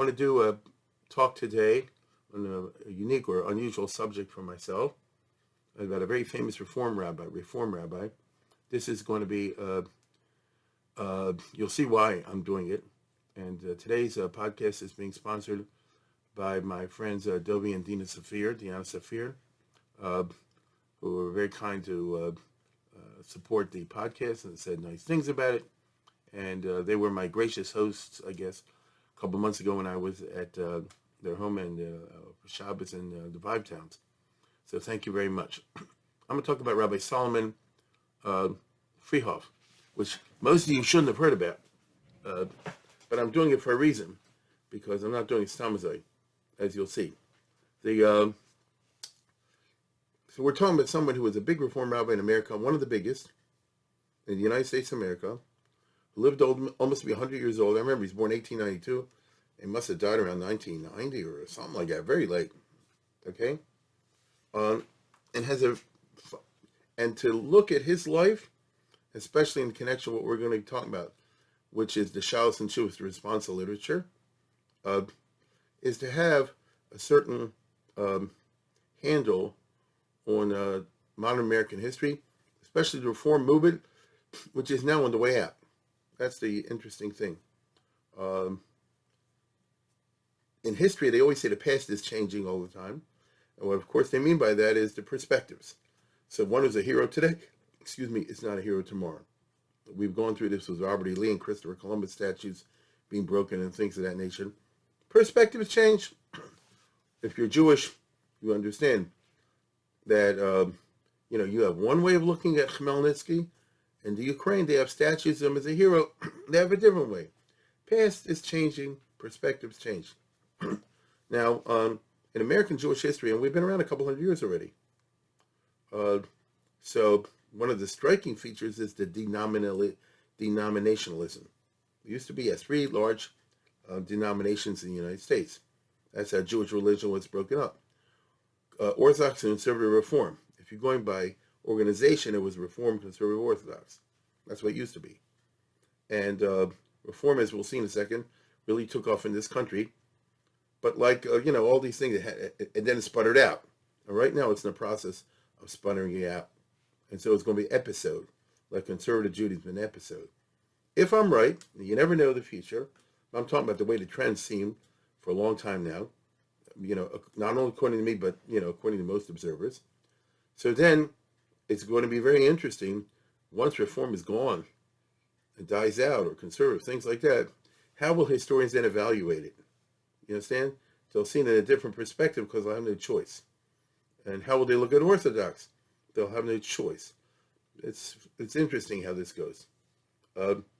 want to do a talk today on a unique or unusual subject for myself. I've got a very famous Reform rabbi. This is going to be, you'll see why I'm doing it. And today's podcast is being sponsored by my friends Dovi and Diana Safir, who were very kind to support the podcast and said nice things about it. And they were my gracious hosts, I guess, a couple months ago when I was at their home for Shabbos in the Vibe Towns. So thank you very much. I'm going to talk about Rabbi Solomon Freehof, which most of you shouldn't have heard about. But I'm doing it for a reason, because I'm not doing stamazai, as you'll see. So we're talking about someone who was a big Reform rabbi in America, one of the biggest in the United States of America, who lived almost to be 100 years old. I remember he's born 1892. He must have died around 1990 or something like that, very late. Okay? And to look at his life, especially in connection with what we're going to be talking about, which is the Shalos and Shuvas, the Responsa Literature, is to have a certain handle on modern American history, especially the Reform movement, which is now on the way out. That's the interesting thing. In history, they always say the past is changing all the time. And what, of course, they mean by that is the perspectives. So one who's a hero today, is not a hero tomorrow. We've gone through this with Robert E. Lee and Christopher Columbus statues being broken and things of that nature. Perspectives change. If you're Jewish, you understand that, you have one way of looking at Khmelnytsky. In the Ukraine, they have statues of him as a hero. They have a different way. Past is changing. Perspectives change. Now, in American Jewish history, and we've been around a couple hundred years already, so one of the striking features is the denominationalism. There used to be 3 large denominations in the United States. That's how Jewish religion was broken up. Orthodox and Conservative Reform. If you're going by organization, it was Reform, Conservative, Orthodox. That's what it used to be. And Reform, as we'll see in a second, really took off in this country. But like, all these things, and then it sputtered out. And right now it's in the process of sputtering out. And so it's going to be episode, like conservative Judaism, an episode. If I'm right, you never know the future, I'm talking about the way the trends seem for a long time now, not only according to me, but, according to most observers. So then it's going to be very interesting, once Reform is gone and dies out, or conservative, things like that, how will historians then evaluate it? You understand? They'll see it in a different perspective because they'll have no choice. And how will they look at Orthodox? They'll have no choice. It's interesting how this goes.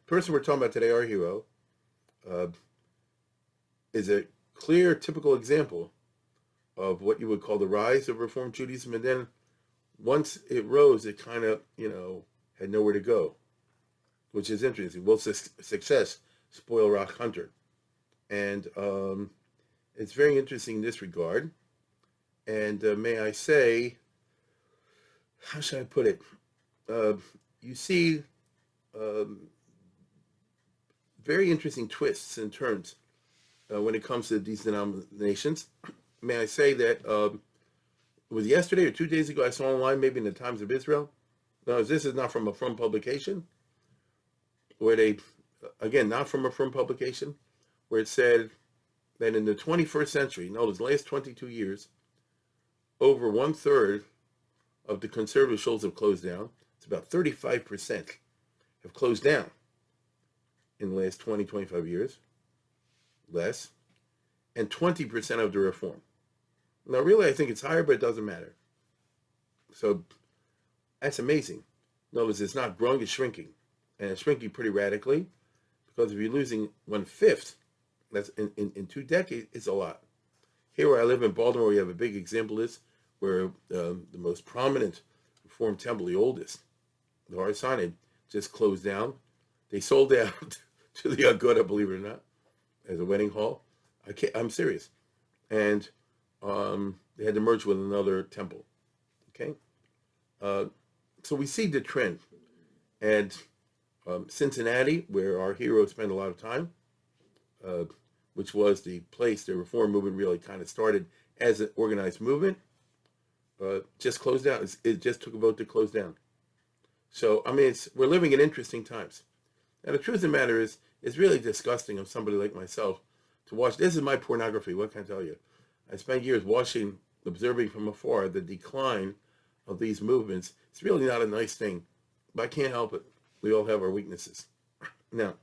Person we're talking about today, our hero, is a clear, typical example of what you would call the rise of Reform Judaism. And then once it rose, it kind of, had nowhere to go, which is interesting. Will success spoil Rock Hunter? And it's very interesting in this regard. And may I say, how should I put it? You see very interesting twists and turns when it comes to these denominations. May I say that it was yesterday or 2 days ago, I saw online, maybe in the Times of Israel. No, this is not from a From publication, where they, again, not from a From publication, where it said that in the 21st century, the last 22 years, over 1/3 of the conservative shuls have closed down. It's about 35% have closed down in the last 20, 25 years, less, and 20% of the Reform. Now, really, I think it's higher, but it doesn't matter. So that's amazing. In other words, it's not growing, it's shrinking. And it's shrinking pretty radically, because if you're losing 1/5, that's in 2 decades, it's a lot. Here where I live in Baltimore, we have a big example of this, where the most prominent Reform temple, the oldest, the Har Sinai, just closed down. They sold out to the Aguda, believe it or not, as a wedding hall. I'm serious. And they had to merge with another temple. Okay? So we see the trend. And Cincinnati, where our heroes spend a lot of time, which was the place the Reform movement really kind of started as an organized movement, just closed down. It just took a vote to close down. So, I mean, we're living in interesting times. And the truth of the matter is, it's really disgusting of somebody like myself to watch. This is my pornography, what can I tell you? I spent years watching, observing from afar the decline of these movements. It's really not a nice thing, but I can't help it. We all have our weaknesses. Now,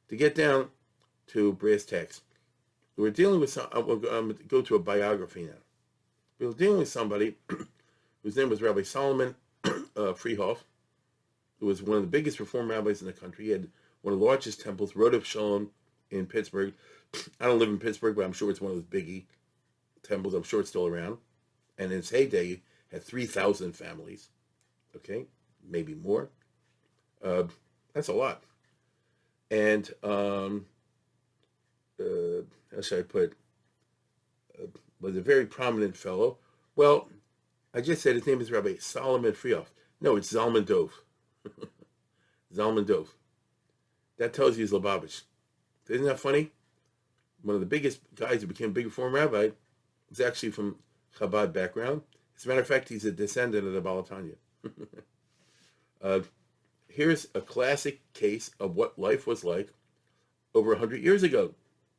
to get down to brass tacks, we're dealing with I'm going to go to a biography now. We're dealing with somebody whose name was Rabbi Solomon Freehof, who was one of the biggest Reform rabbis in the country. He had one of the largest temples, Road of Shalom in Pittsburgh. I don't live in Pittsburgh, but I'm sure it's one of those biggie temples. I'm sure it's still around. And in its heyday, it had 3,000 families. Okay, maybe more. That's a lot. And how should I put it? Was a very prominent fellow. Well, I just said his name is Rabbi Solomon Freehof. No, it's Zalman Dov. Zalman Dov. That tells you he's Lubavitch. Isn't that funny? One of the biggest guys who became a big Reform rabbi is actually from Chabad background. As a matter of fact, he's a descendant of the Baal Tanya. Here's a classic case of what life was like over 100 years ago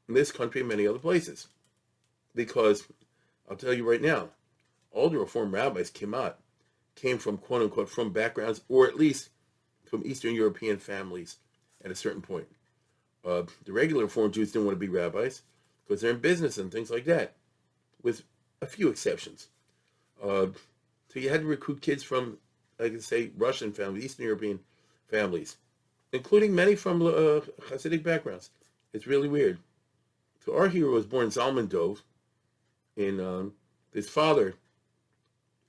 in this country and many other places. Because I'll tell you right now, all the Reform rabbis came from, quote unquote, from backgrounds, or at least from Eastern European families at a certain point. The regular Reform Jews didn't want to be rabbis because they're in business and things like that, with a few exceptions. So you had to recruit kids from, like I say, Russian families, Eastern European families, including many from Hasidic backgrounds. It's really weird. So our hero was born Zalman Dov, and his father,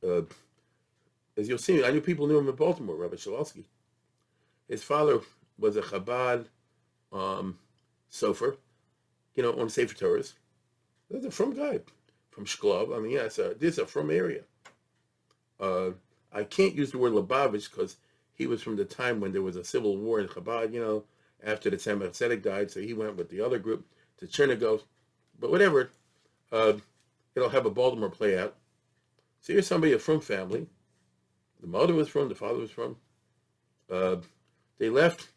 as you'll see, I knew people knew him in Baltimore, Rabbi Shalowski. His father was a Chabad sofer, on Sefer Torahs. That's a from guy, from Shklov. I mean, yeah, this is a from area. I can't use the word Lubavitch because he was from the time when there was a civil war in Chabad, after the Tzemach Tzedek died, so he went with the other group to Chernigov. But whatever, it'll have a Baltimore play out. So here's somebody from family. The mother was from, the father was from. They left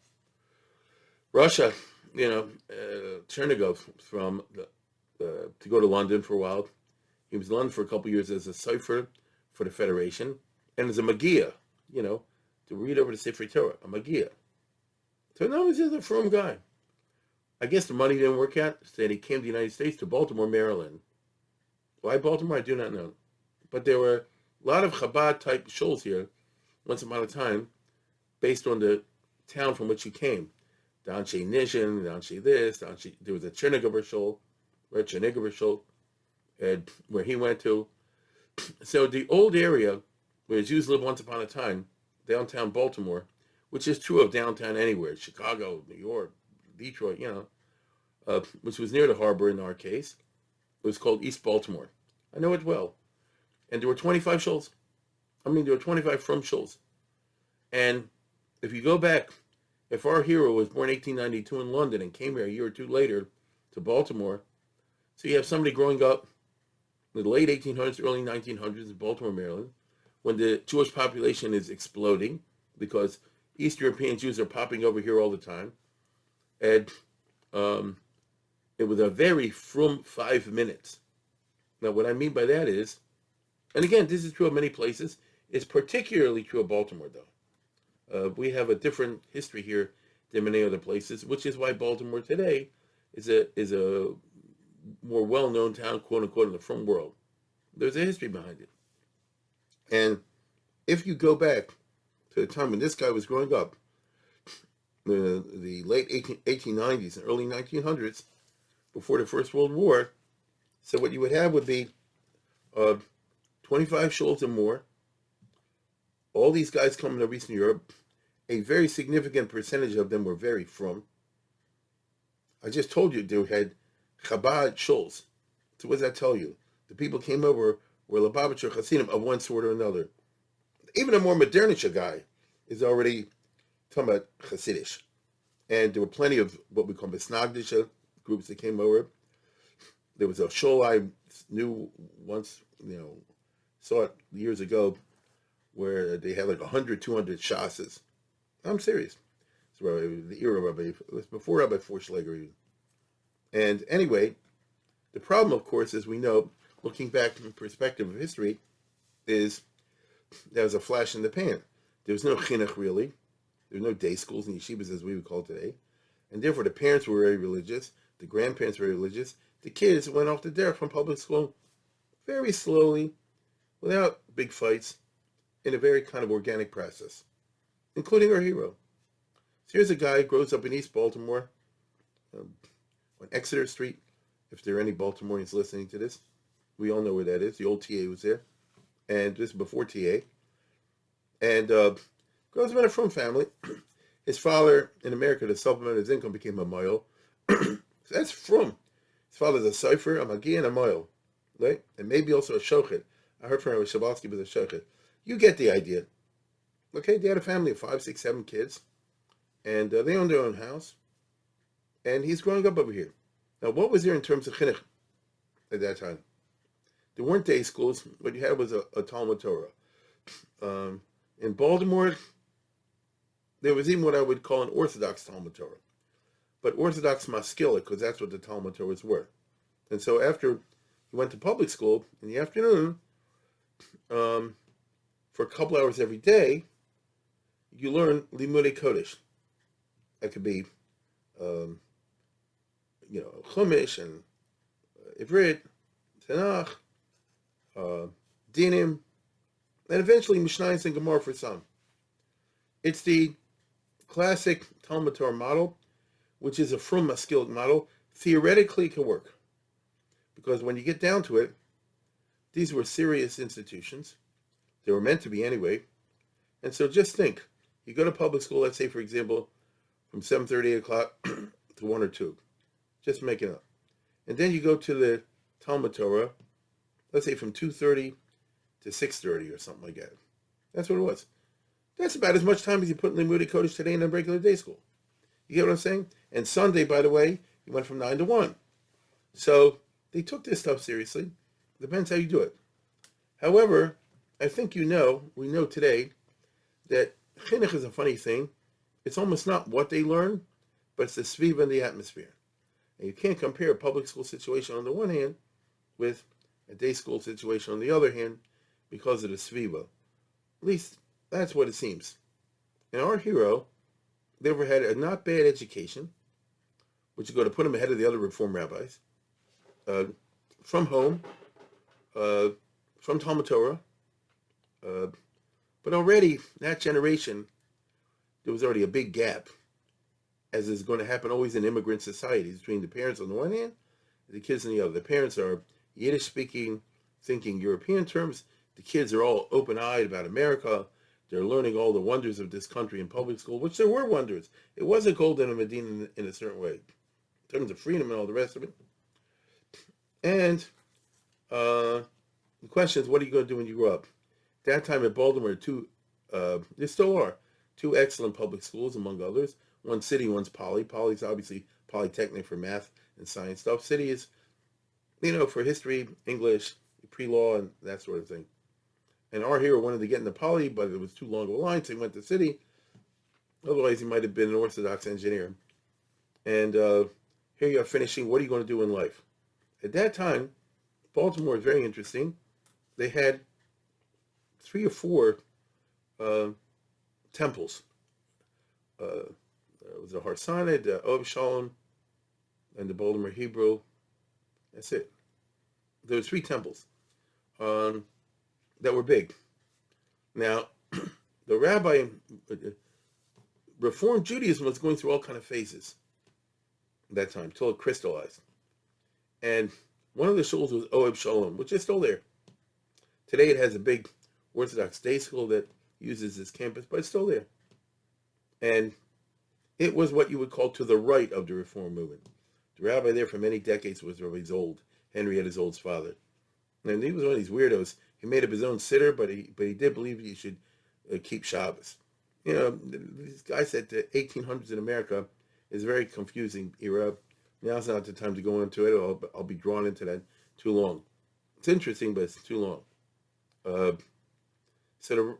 Russia, Chernigov to go to London for a while. He was in London for a couple of years as a cipher for the Federation and as a Magia, to read over the Sefer Torah, a Magia. So now he's just a firm guy. I guess the money didn't work out, so he came to the United States, to Baltimore, Maryland. Why Baltimore? I do not know. But there were a lot of Chabad-type shuls here, once upon a time, based on the town from which he came. Danshe Nishin, Danshe this, there was a Chernigover shul, right? Chernigover shul, where he went to. So the old area where Jews lived once upon a time, downtown Baltimore, which is true of downtown anywhere, Chicago, New York, Detroit, which was near the harbor in our case. It was called East Baltimore. I know it well. And there were 25 shuls. There were 25 from shuls. And if you go back, if our hero was born 1892 in London and came here a year or two later to Baltimore, so you have somebody growing up in the late 1800s, early 1900s in Baltimore, Maryland, when the Jewish population is exploding because East European Jews are popping over here all the time. And it was a very frum 5 minutes. Now, what I mean by that is, and again, this is true of many places, it's particularly true of Baltimore, though. We have a different history here than many other places, which is why Baltimore today is a more well-known town, quote unquote, in the frum world. There's a history behind it. And if you go back to the time when this guy was growing up, the late 1890s and early 1900s, before the First World War, so what you would have would be 25 shuls or more, all these guys coming from Eastern Europe. A very significant percentage of them were very from. I just told you they had Chabad shuls. So what does that tell you? The people came over were Lubavitcher Hasidim of one sort or another. Even a more modernish guy is already talking about Hasidish. And there were plenty of what we call Besnagdisha groups that came over. There was a show I knew once, saw it years ago, where they had like 100, 200 shasas. I'm serious. It's the era of Rabbi. It was before Rabbi Forschlager even. And anyway, the problem, of course, as we know, looking back from the perspective of history, is there was a flash in the pan. There was no chinuch really. There were no day schools and yeshivas as we would call it today. And therefore the parents were very religious. The grandparents were religious. The kids went off the derech from public school very slowly, without big fights, in a very kind of organic process, including our hero. So here's a guy who grows up in East Baltimore, on Exeter Street. If there are any Baltimoreans listening to this, we all know where that is. The old TA was there. And this is before TA. And grows up in a frum family. His father, in America, to supplement his income, became a moil. So that's frum. His father's a cipher, a magi, and a moil. Right? And maybe also a shochet. I heard from Rabbi Shabalsky was a shochet. You get the idea. Okay, they had a family of 5, 6, 7 kids. And they owned their own house. And he's growing up over here. Now, what was there in terms of chinuch at that time? There weren't day schools. What you had was a Talmud Torah. In Baltimore, there was even what I would call an Orthodox Talmud Torah. But Orthodox maskila, because that's what the Talmud Torahs were. And so after he went to public school in the afternoon, for a couple hours every day, you learn Limudei Kodesh. That could be, Chumash and Ivrit, Tanakh, Dinim, and eventually Mishnayos and Gemara for some. It's the classic Talmud Torah model, which is a frum maskilic model. Theoretically, it can work. Because when you get down to it, these were serious institutions. They were meant to be anyway. And so just think, you go to public school, let's say, for example, from 7:30, 8 o'clock to 1 or 2. Just make it up. And then you go to the Talmud Torah, let's say from 2:30 to 6:30 or something like that. That's what it was. That's about as much time as you put in Limudei Kodesh today in a regular day school. You get what I'm saying? And Sunday, by the way, you went from 9 to 1. So they took this stuff seriously. Depends how you do it. However, I think we know today that chinuch is a funny thing. It's almost not what they learn, but it's the sviva and the atmosphere. And you can't compare a public school situation on the one hand with a day school situation on the other hand because of the sviva. At least that's what it seems. And our hero never had a not bad education, which is going to put him ahead of the other Reform rabbis, from home, from Talmud Torah. But already, that generation, there was already a big gap, as is going to happen always in immigrant societies, between the parents on the one hand and the kids on the other. The parents are Yiddish-speaking, thinking European terms. The kids are all open-eyed about America. They're learning all the wonders of this country in public school, which there were wonders. It wasn't golden in Medina in a certain way, in terms of freedom and all the rest of it. And the question is, what are you going to do when you grow up? That time at Baltimore, there still are, 2 excellent public schools, among others. One city, one's Poly. Poly's obviously Polytechnic for math and science stuff. City is, for history, English, pre-law, and that sort of thing. And our hero wanted to get into Poly, but it was too long of a line, so he went to City. Otherwise, he might have been an Orthodox engineer. And here you are finishing. What are you going to do in life? At that time, Baltimore was very interesting. They had 3 or 4 temples. It was the Har Sinai, the Ohev Shalom, and the Baltimore Hebrew. That's it. There were 3 temples that were big. Now, the rabbi, Reform Judaism was going through all kind of phases at that time, till it crystallized. And one of the shuls was Ohev Shalom, which is still there. Today it has a big Orthodox day school that uses this campus, but it's still there. And it was what you would call to the right of the Reform movement. The rabbi there for many decades was Rabbi Zold, Henrietta Zold's father. And he was one of these weirdos. He made up his own siddur, but he did believe you should keep Shabbos. This guy said the 1800s in America is a very confusing era. Now's not the time to go into it. I'll be drawn into that too long. It's interesting, but it's too long. So the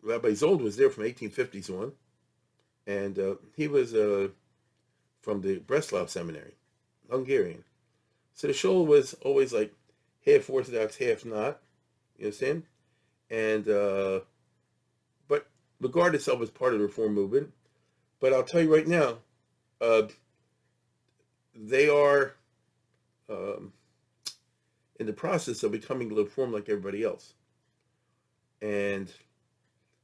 Rabbi Zold was there from 1850s on, and he was from the Breslov Seminary, Hungarian. So the shul was always like half Orthodox, half not. You understand? And but regarded itself as part of the Reform movement. But I'll tell you right now, they are in the process of becoming Reform like everybody else. And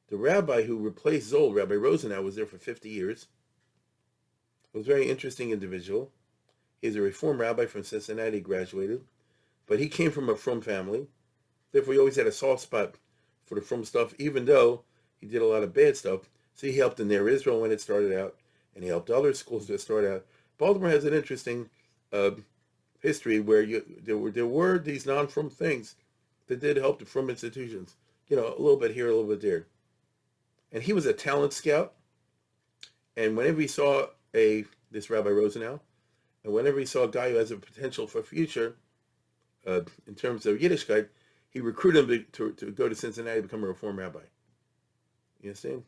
the rabbi who replaced Zoll, Rabbi Rosenau, was there for 50 years. He was a very interesting individual. He's a Reform rabbi from Cincinnati, graduated. But he came from a Frum family. Therefore, he always had a soft spot for the Frum stuff, even though he did a lot of bad stuff. So he helped in Ner Israel when it started out, and he helped other schools that started out. Baltimore has an interesting history where there were these non-Frum things that did help the Frum institutions. A little bit here, a little bit there. And he was a talent scout. And whenever he saw this Rabbi Rosenau, and whenever he saw a guy who has a potential for future, in terms of Yiddishkeit, he recruited him to go to Cincinnati to become a Reform rabbi. You understand?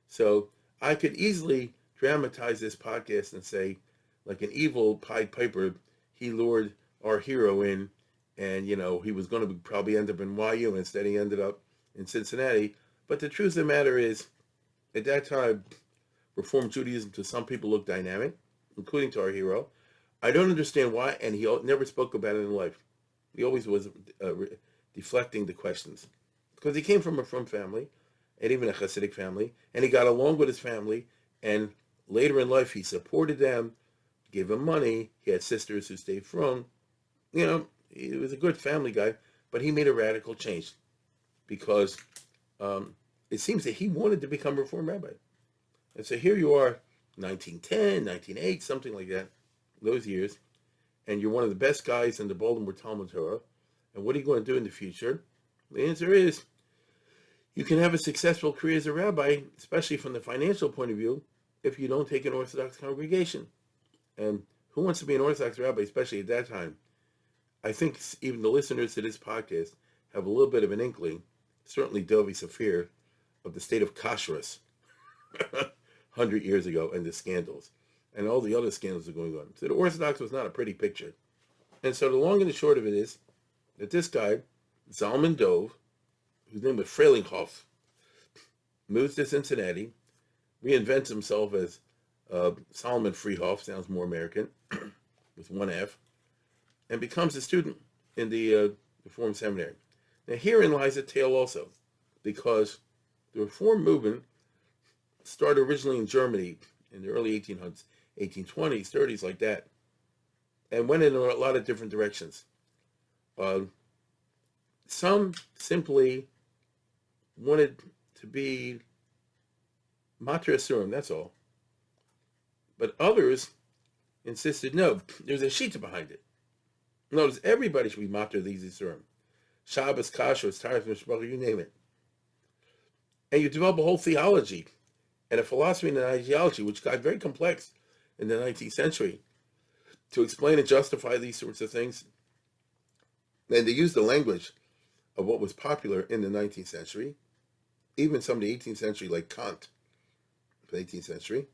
So I could easily dramatize this podcast and say, like an evil Pied Piper, he lured our hero in, and he was going to probably end up in YU, and instead he ended up in Cincinnati. But the truth of the matter is, at that time, Reform Judaism to some people looked dynamic, including to our hero. I don't understand why, and he never spoke about it in life. He always was deflecting the questions. Because he came from a Frum family, and even a Hasidic family, and he got along with his family, and later in life he supported them, gave them money. He had sisters who stayed Frum. He was a good family guy, but he made a radical change because it seems that he wanted to become a Reform rabbi. And so here you are, 1910, 1908, something like that, those years, and you're one of the best guys in the Baltimore Talmud Torah, and what are you going to do in the future? The answer is, you can have a successful career as a rabbi, especially from the financial point of view, if you don't take an Orthodox congregation. And who wants to be an Orthodox rabbi, especially at that time? I think even the listeners to this podcast have a little bit of an inkling, certainly Dovi Safir, of the state of kashrus 100 years ago, and the scandals, and all the other scandals are going on. So the Orthodox was not a pretty picture. And so the long and the short of it is that this guy, Zalman Dov, whose name was Freehof, moves to Cincinnati, reinvents himself as Solomon Freehof, sounds more American, with one F, and becomes a student in the Reform Seminary. Now herein lies a tale also, because the Reform movement started originally in Germany in the early 1800s, 1820s, 30s, like that, and went in a lot of different directions. Some simply wanted to be Mater Asurim, that's all. But others insisted, no, there's a shita behind it. Notice, everybody should be Mater these Asurim. Shabbos, Kashrus, Taras, Mishpach, you name it. And you develop a whole theology and a philosophy and an ideology, which got very complex in the 19th century, to explain and justify these sorts of things. And they used the language of what was popular in the 19th century, even some of the 18th century, like Kant, the 18th century.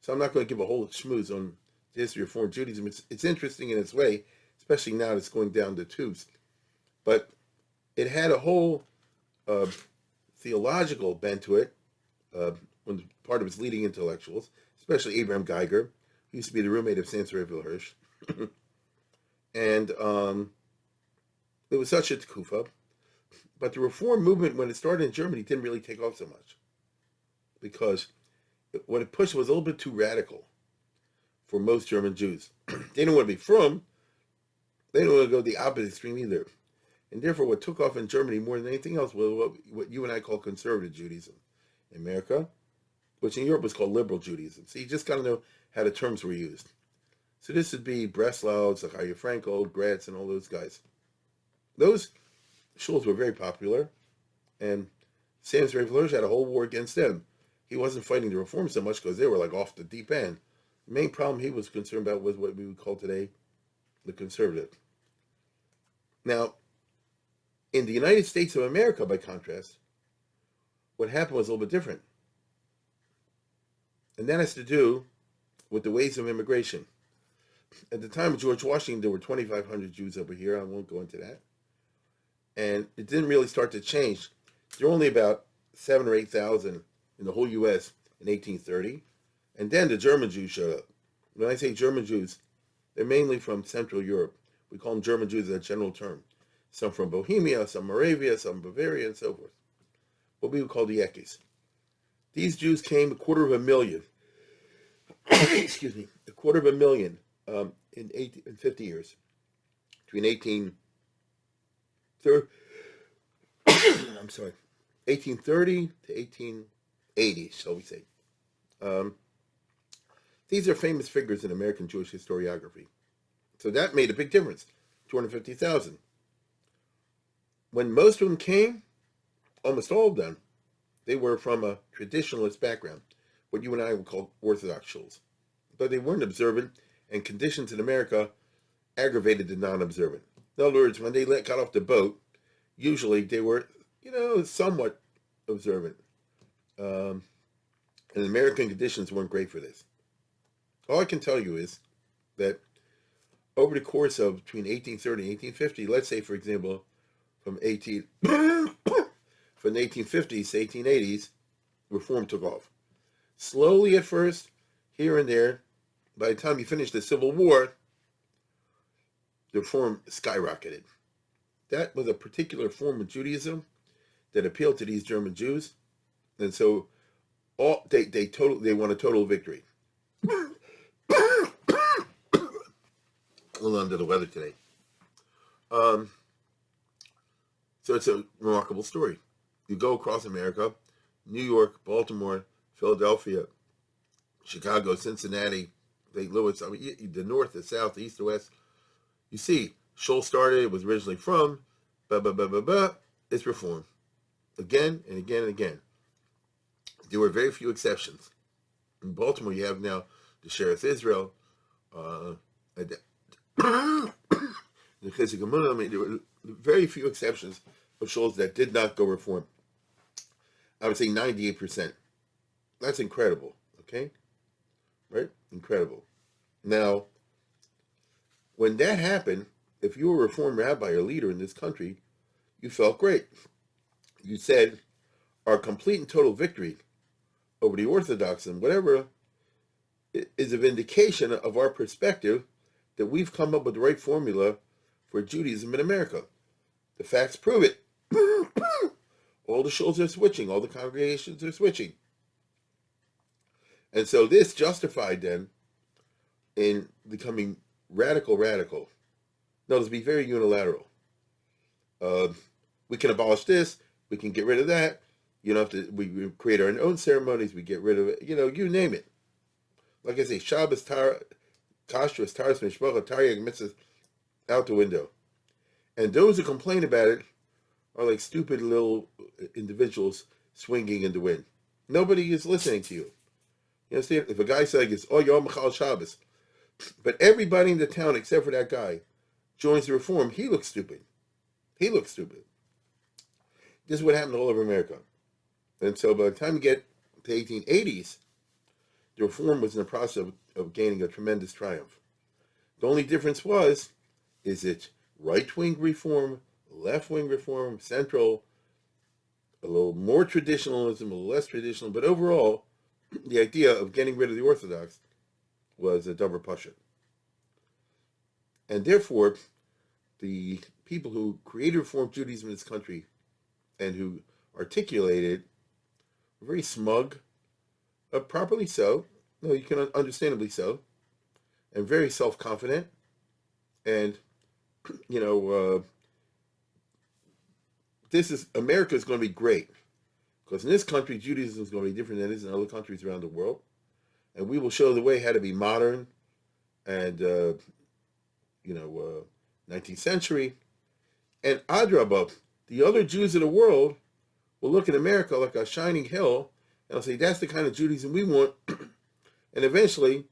So I'm not going to give a whole schmooze on the history of Reform Judaism. It's interesting in its way, especially now that it's going down the tubes. But it had a whole theological bent to it, when part of its leading intellectuals, especially Abraham Geiger, who used to be the roommate of Samson Raphael Hirsch. And it was such a tekufa. But the Reform movement, when it started in Germany, didn't really take off so much, because what it pushed was a little bit too radical for most German Jews. They didn't want to be Frum. They didn't want to go the opposite extreme either. And therefore, what took off in Germany more than anything else was what you and I call conservative Judaism in America, which in Europe was called liberal Judaism. So you just got to know how the terms were used. So this would be Breslau, Zachariah Frankel, Gratz, and all those guys. Those shuls were very popular, and Samson Raphael Hirsch had a whole war against them. He wasn't fighting the Reform so much because they were like off the deep end. The main problem he was concerned about was what we would call today the conservative. Now, in the United States of America, by contrast, what happened was a little bit different. And that has to do with the ways of immigration. At the time of George Washington, there were 2,500 Jews over here. I won't go into that. And it didn't really start to change. There were only about 7,000 or 8,000 in the whole U.S. in 1830. And then the German Jews showed up. When I say German Jews, they're mainly from Central Europe. We call them German Jews as a general term. Some from Bohemia, some Moravia, some Bavaria, and so forth. What we would call the Ekes. These Jews came 250,000. Excuse me, 250,000 in 50 years. Between 1830 to 1880, shall we say. These are famous figures in American Jewish historiography. So that made a big difference, 250,000. When most of them came, almost all of them, they were from a traditionalist background, what you and I would call Orthodox Jews. But they weren't observant, and conditions in America aggravated the non-observant. In other words, when they got off the boat, usually they were, somewhat observant. And American conditions weren't great for this. All I can tell you is that over the course of between 1830 and 1850, let's say, for example, from the 1850s to 1880s, reform took off. Slowly at first, here and there. By the time you finish the Civil War, the reform skyrocketed. That was a particular form of Judaism that appealed to these German Jews, and so they won a total victory. A little under the weather today. So it's a remarkable story. You go across America, New York, Baltimore, Philadelphia, Chicago, Cincinnati, St. Louis, the north, the south, the east, the west. You see, Schultz started, it was originally from, it's reform. Again and again and again. There were very few exceptions. In Baltimore, you have now the Sheriff Israel, the Chizuk Emunah. I mean, there were very few exceptions of Schultz that did not go reform. I would say 98%. That's incredible, okay? Right? Incredible. Now, when that happened, if you were a Reform rabbi or leader in this country, you felt great. You said, our complete and total victory over the Orthodox and whatever is a vindication of our perspective that we've come up with the right formula for Judaism in America. The facts prove it. All the shuls are switching. All the congregations are switching. And so this justified them in becoming radical. No, let's be very unilateral. We can abolish this. We can get rid of that. We create our own ceremonies. We get rid of it. You name it. Like I say, Shabbos, Kashrus, Taras, Mishpacha, Taryag, Mitzvah, out the window. And those who complain about it are like stupid little individuals swinging in the wind. Nobody is listening to you. You understand? If a guy says, Yom Machal Shabbos, but everybody in the town except for that guy joins the reform, he looks stupid. This is what happened all over America. And so by the time you get to the 1880s, the reform was in the process of gaining a tremendous triumph. The only difference is it right-wing reform, left-wing reform, central, a little more traditionalism, a little less traditional, but overall, the idea of getting rid of the Orthodox was a davar pashut. And therefore, the people who created Reform Judaism in this country and who articulated were very smug, properly so, no, you can understandably so, and very self-confident, and, America is going to be great, because in this country, Judaism is going to be different than it is in other countries around the world, and we will show the way how to be modern and, 19th century, and Adrabah, the other Jews of the world will look at America like a shining hill, and they'll say, that's the kind of Judaism we want, and eventually,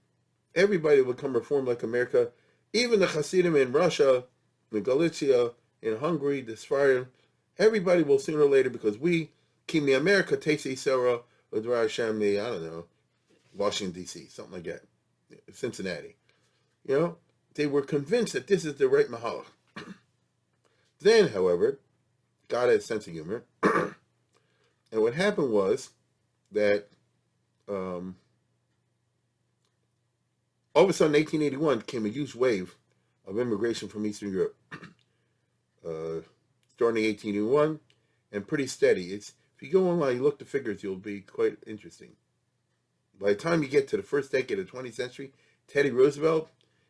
everybody will become reformed like America. Even the Hasidim in Russia, in Galicia, in Hungary, the Sephardim, everybody will sooner or later, because we, Kimi America, Tesi Sarah, Udra Hashem, I don't know, Washington, D.C., something like that, Cincinnati. They were convinced that this is the right Mahalach. Then, however, God had a sense of humor. And what happened was that all of a sudden, 1881 came a huge wave of immigration from Eastern Europe, starting in 1881, and pretty steady. If you go online, you look at the figures, you'll be quite interesting. By the time you get to the first decade of the 20th century, Teddy Roosevelt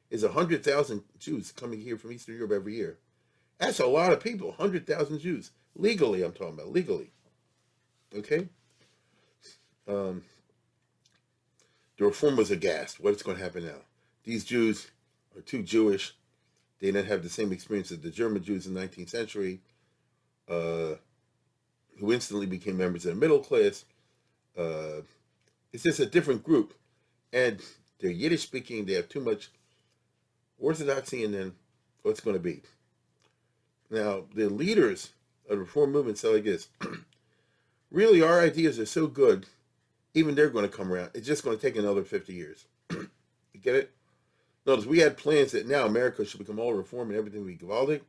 is 100,000 Jews coming here from Eastern Europe every year. That's a lot of people, 100,000 Jews. Legally, I'm talking about, legally. Okay? The reform was aghast. What's going to happen now? These Jews are too Jewish. They didn't have the same experience as the German Jews in the 19th century, who instantly became members of the middle class. It's just a different group. And they're Yiddish speaking. They have too much orthodoxy, and then what's going to be? Now, the leaders of the reform movement say like this: really, our ideas are so good, even they're going to come around. It's just going to take another 50 years. You get it? Notice we had plans that now America should become all reform and everything we Gavaldic.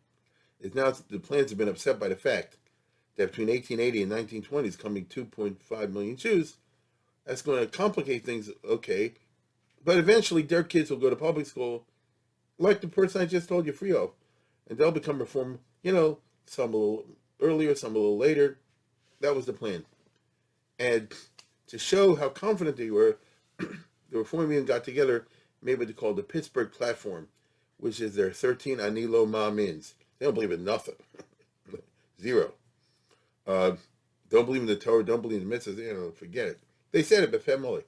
It's now the plans have been upset by the fact that between 1880 and 1920 is coming 2.5 million Jews. That's going to complicate things, okay. But eventually their kids will go to public school, like the person I just told you, Freehof, and they'll become reform, some a little earlier, some a little later. That was the plan. And to show how confident they were, the Reform Union got together, made what they call the Pittsburgh Platform, which is their 13 Anilo Ma'amins. They don't believe in nothing. Zero. Don't believe in the Torah, don't believe in the mitzvahs, forget it. They said it, but family.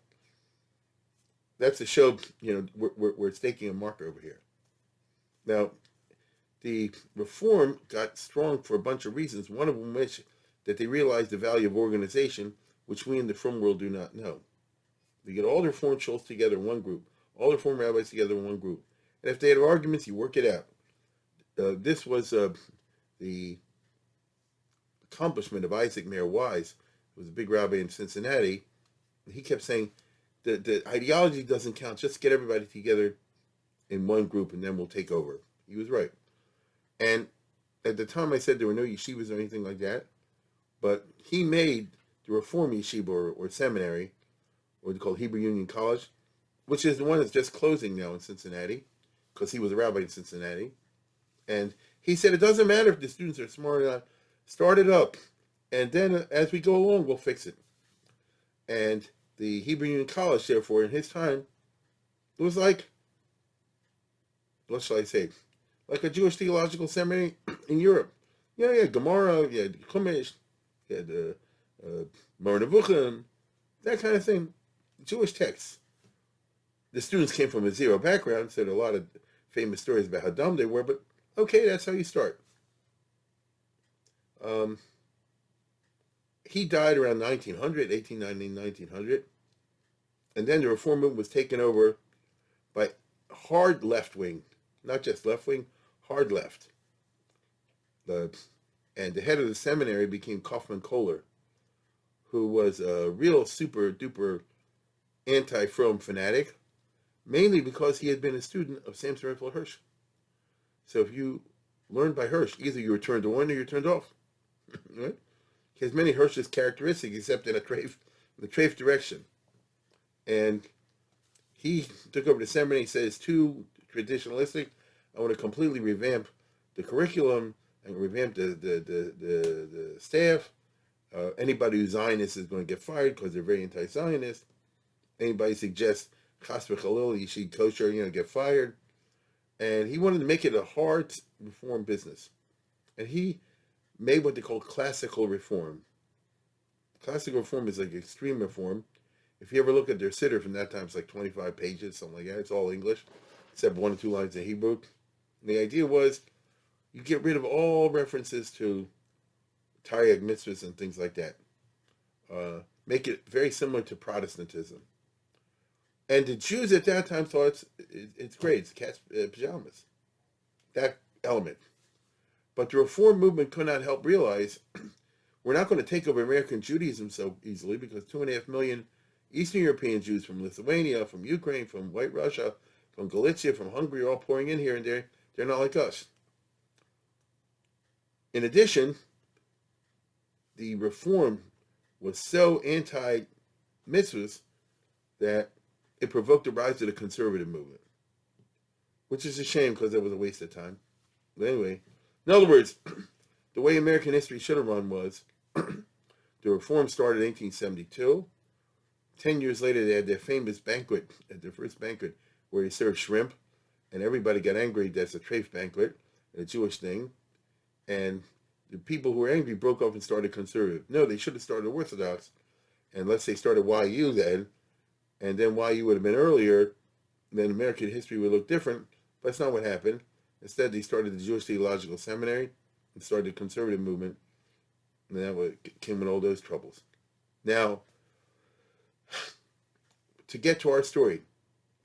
That's to show, we're staking a marker over here. Now, the reform got strong for a bunch of reasons. One of them was that they realized the value of organization, which we in the Reform world do not know. They get all the Reform shults together in one group, all the Reform rabbis together in one group. And if they had arguments, you work it out. This was the accomplishment of Isaac Mayer Wise, who was a big rabbi in Cincinnati. He kept saying, the ideology doesn't count, just get everybody together in one group and then we'll take over. He was right. And at the time I said there were no yeshivas or anything like that, but he made the Reform Yeshiva or seminary, or they call Hebrew Union College, which is the one that's just closing now in Cincinnati, because he was a rabbi in Cincinnati. And he said, it doesn't matter if the students are smart or not, start it up, and then as we go along, we'll fix it. And the Hebrew Union College, therefore, in his time, it was like, what shall I say, like a Jewish theological seminary in Europe. You had Gemara, you had Chumash, you had Moreh Nevuchim, that kind of thing. Jewish texts. The students came from a zero background, so there are a lot of famous stories about how dumb they were, but okay, that's how you start. He died around 1900, 1890, 1900. And then the Reform movement was taken over by hard left-wing, not just left-wing, hard left. And the head of the seminary became Kaufman Kohler, who was a real super-duper anti-Fromm fanatic, mainly because he had been a student of Samson Raphael Hirsch. So if you learned by Hirsch, either you were turned on or you're turned off. Right? He has many Hirsch's characteristics, except in the treif direction. And he took over the seminary. He said it's too traditionalistic. I want to completely revamp the curriculum and revamp the staff. Anybody who's Zionist is going to get fired because they're very anti-Zionist. Anybody suggests chas v'chalil, you should kosher, get fired. And he wanted to make it a hard reform business. And he made what they call classical reform. Classical reform is like extreme reform. If you ever look at their siddur from that time, it's like 25 pages, something like that. It's all English, except 1 or 2 lines in Hebrew. And the idea was you get rid of all references to Taryag mitzvahs and things like that. Make it very similar to Protestantism. And the Jews at that time thought it's great. It's cat's pajamas. That element. But the Reform movement could not help realize we're not going to take over American Judaism so easily because 2.5 million Eastern European Jews from Lithuania, from Ukraine, from White Russia, from Galicia, from Hungary are all pouring in here, and they're not like us. In addition, the Reform was so anti-mitzvahs that it provoked the rise of the conservative movement, which is a shame because it was a waste of time. But anyway, in other words, the way American history should have run was the Reform started in 1872. 10 years later, they had their famous banquet, at their first banquet, where they served shrimp, and everybody got angry. That's a treif banquet, a Jewish thing. And the people who were angry broke up and started conservative. No, they should have started Orthodox. And let's say started YU then, and then YU would have been earlier, then American history would look different. But that's not what happened. Instead, they started the Jewish Theological Seminary and started the conservative movement. And that came with all those troubles. Now, to get to our story,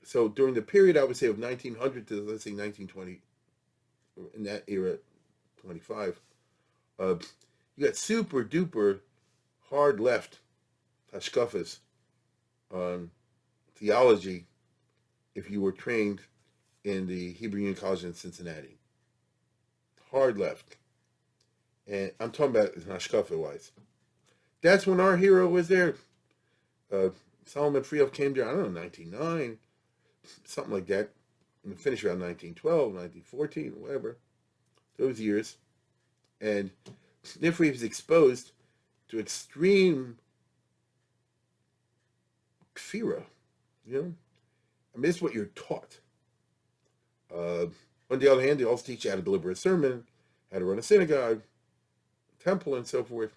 so during the period, I would say, of 1900 to, let's say, 1920, in that era, 25, you got super duper hard left hashkafas on theology if you were trained in the Hebrew Union College in Cincinnati. Hard left. And I'm talking about hashkafa wise. That's when our hero was there. Solomon Freehof came there, I don't know, 1909, something like that. And finished around 1912, 1914, whatever. Those years. And therefore he was exposed to extreme kfira, you know? I mean, this is what you're taught. On the other hand, they also teach you how to deliver a sermon, how to run a synagogue, temple, and so forth.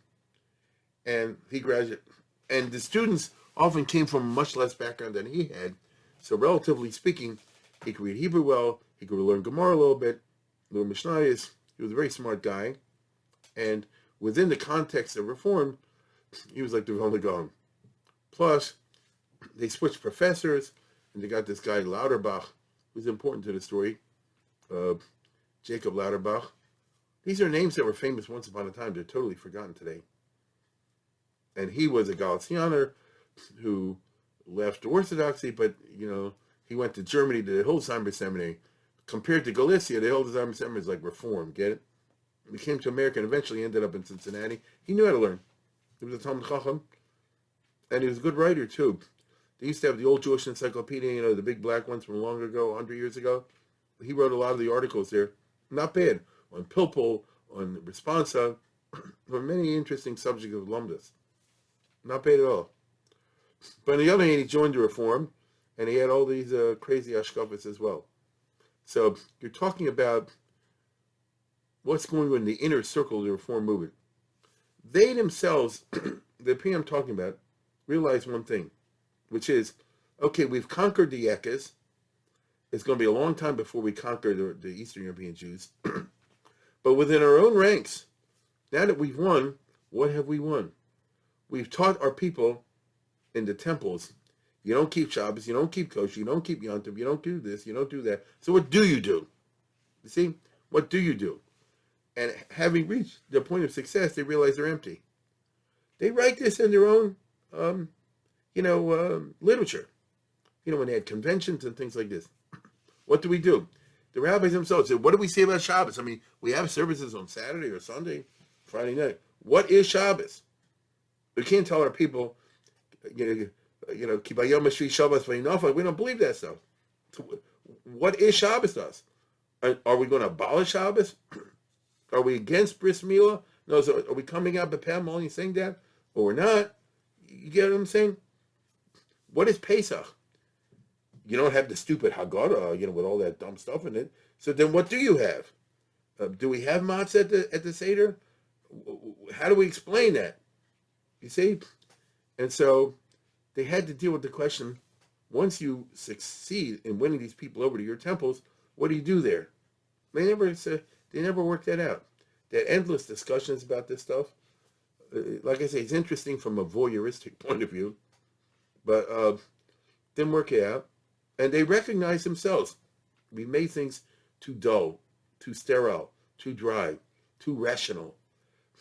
And he graduated. And the students often came from much less background than he had. So relatively speaking, he could read Hebrew well, he could learn Gemara a little bit, learn Mishnayos. He was a very smart guy. And within the context of Reform, he was like the only going. Plus, they switched professors, and they got this guy, Lauterbach, who's important to the story, Jacob Lauterbach. These are names that were famous once upon a time. They're totally forgotten today. And he was a Galicianer who left Orthodoxy, but, you know, he went to Germany to the Hildesheimer Seminary. Compared to Galicia, the Hildesheimer Seminary is like Reform, get it? He came to America and eventually ended up in Cincinnati. He knew how to learn. He was a Talmud Chacham, and he was a good writer, too. They used to have the old Jewish encyclopedia, you know, the big black ones from long ago, 100 years ago. He wrote a lot of the articles there. Not bad. On Pilpul, on Responsa, on many interesting subjects of Lumdus. Not bad at all. But on the other hand, he joined the Reform, and he had all these crazy ashkafas as well. So you're talking about what's going on in the inner circle of the Reform movement. They themselves, the people I'm talking about, realize one thing, which is, okay, we've conquered the Yekas. It's going to be a long time before we conquer the Eastern European Jews. But within our own ranks, now that we've won, what have we won? We've taught our people in the temples, you don't keep Shabbos, you don't keep kosher, you don't keep Yontif, you don't do this, you don't do that. So what do you do? You see? What do you do? And having reached the point of success, they realize they're empty. They write this in their own, literature. You know, when they had conventions and things like this. What do we do? The rabbis themselves said, what do we say about Shabbos? I mean, we have services on Saturday or Sunday, Friday night. What is Shabbos? We can't tell our people, Kibayom Mashvi Shabbos Vayinofa. We don't believe that stuff. So what is Shabbos to us? Are we going to abolish Shabbos? Are we against Bris Milah? No, so are we coming out B'Pem only saying that? Or we're not? You get what I'm saying? What is Pesach? You don't have the stupid Haggadah, with all that dumb stuff in it. So then what do you have? Do we have matzah at the Seder? How do we explain that? You see? And so they had to deal with the question, once you succeed in winning these people over to your temples, what do you do there? They never worked that out. They had endless discussions about this stuff. Like I say, it's interesting from a voyeuristic point of view. But didn't work out, and they recognized themselves. We made things too dull, too sterile, too dry, too rational.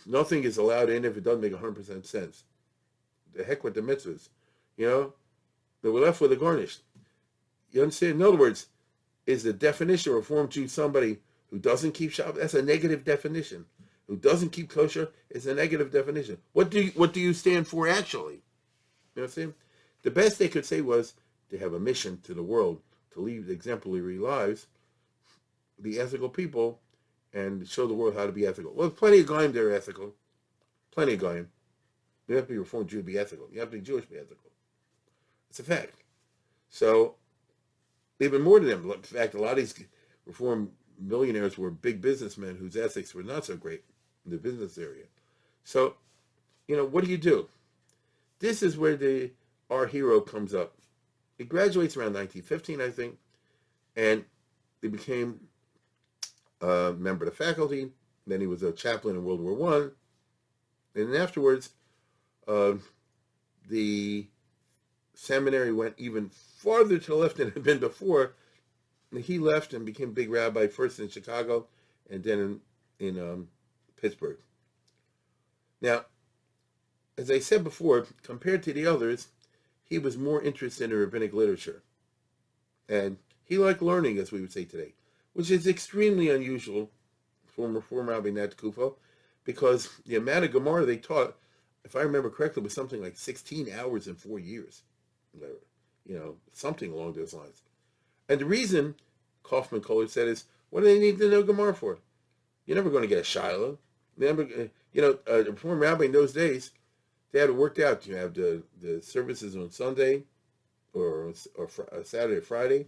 Nothing is allowed in if it doesn't make 100% sense. The heck with the mitzvahs. You know, they were left with a garnish. You understand? In other words, is the definition of Reformed Jew somebody who doesn't keep Shabbat? That's a negative definition. Who doesn't keep kosher is a negative definition. What do you stand for actually? You know what I'm saying? The best they could say was to have a mission to the world, to lead exemplary lives, be ethical people, and show the world how to be ethical. Well, plenty of Goyim that are ethical. Plenty of Goyim. You have to be Reformed Jew to be ethical. You have to be Jewish to be ethical. It's a fact. So, even more than them. In fact, a lot of these Reformed millionaires were big businessmen whose ethics were not so great in the business area. So, what do? This is where our hero comes up. He graduates around 1915, I think, and he became a member of the faculty. Then he was a chaplain in World War I. And then afterwards, the seminary went even farther to the left than it had been before. And he left and became big rabbi, first in Chicago and then in Pittsburgh. Now, as I said before, compared to the others, he was more interested in rabbinic literature. And he liked learning, as we would say today, which is extremely unusual for Reform Rabbi Nat Kufo, because the amount of Gemara they taught, if I remember correctly, was something like 16 hours in 4 years. Something along those lines. And the reason, Kaufman Kohler said, is, what do they need to know Gemara for? You're never going to get a Shiloh. A Reform Rabbi in those days, they had it worked out. You have the services on Sunday or Saturday or Friday.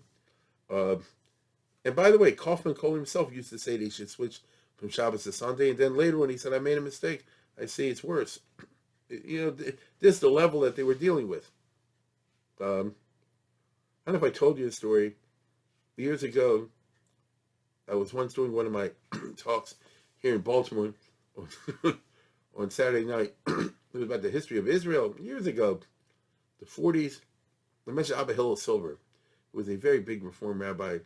And by the way, Kaufman Kohler himself used to say they should switch from Shabbos to Sunday. And then later when he said, I made a mistake, I say it's worse. This is the level that they were dealing with. I don't know if I told you a story. Years ago, I was once doing one of my talks here in Baltimore on Saturday night. It was about the history of Israel years ago, the 40s. I mentioned Abba Hillel Silver, who was a very big Reform rabbi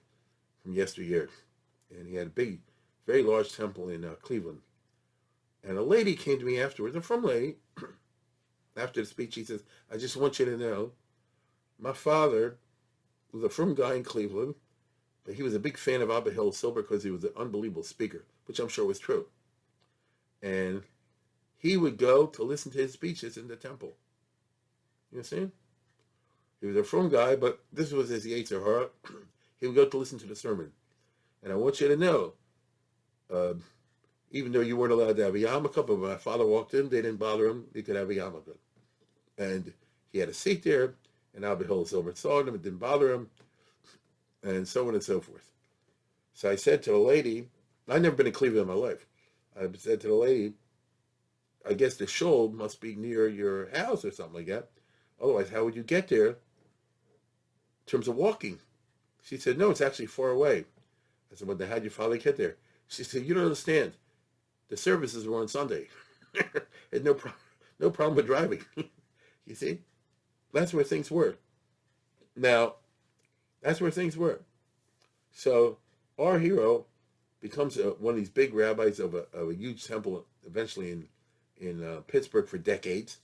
from yesteryear. And he had a big, very large temple in Cleveland. And a lady came to me afterwards, a From lady. After the speech, she says, I just want you to know, my father was a From guy in Cleveland, but he was a big fan of Abba Hillel Silver because he was an unbelievable speaker, which I'm sure was true. And he would go to listen to his speeches in the temple. You understand? He was a From guy, but this was his Yetzer Hara. He would go to listen to the sermon. And I want you to know, even though you weren't allowed to have a yarmulke, but when my father walked in, they didn't bother him. He could have a yarmulke. And he had a seat there, and Abba Hillel Silver saw him. It didn't bother him, and so on and so forth. So I said to the lady, I'd never been to Cleveland in my life. I said to the lady, I guess the shul must be near your house or something like that. Otherwise, how would you get there in terms of walking? She said, no, it's actually far away. I said, well, then how'd your father get there? She said, you don't understand. The services were on Sunday. Had no problem with driving. You see? That's where things were. Now, that's where things were. So our hero becomes one of these big rabbis of a huge temple, eventually in Pittsburgh for decades.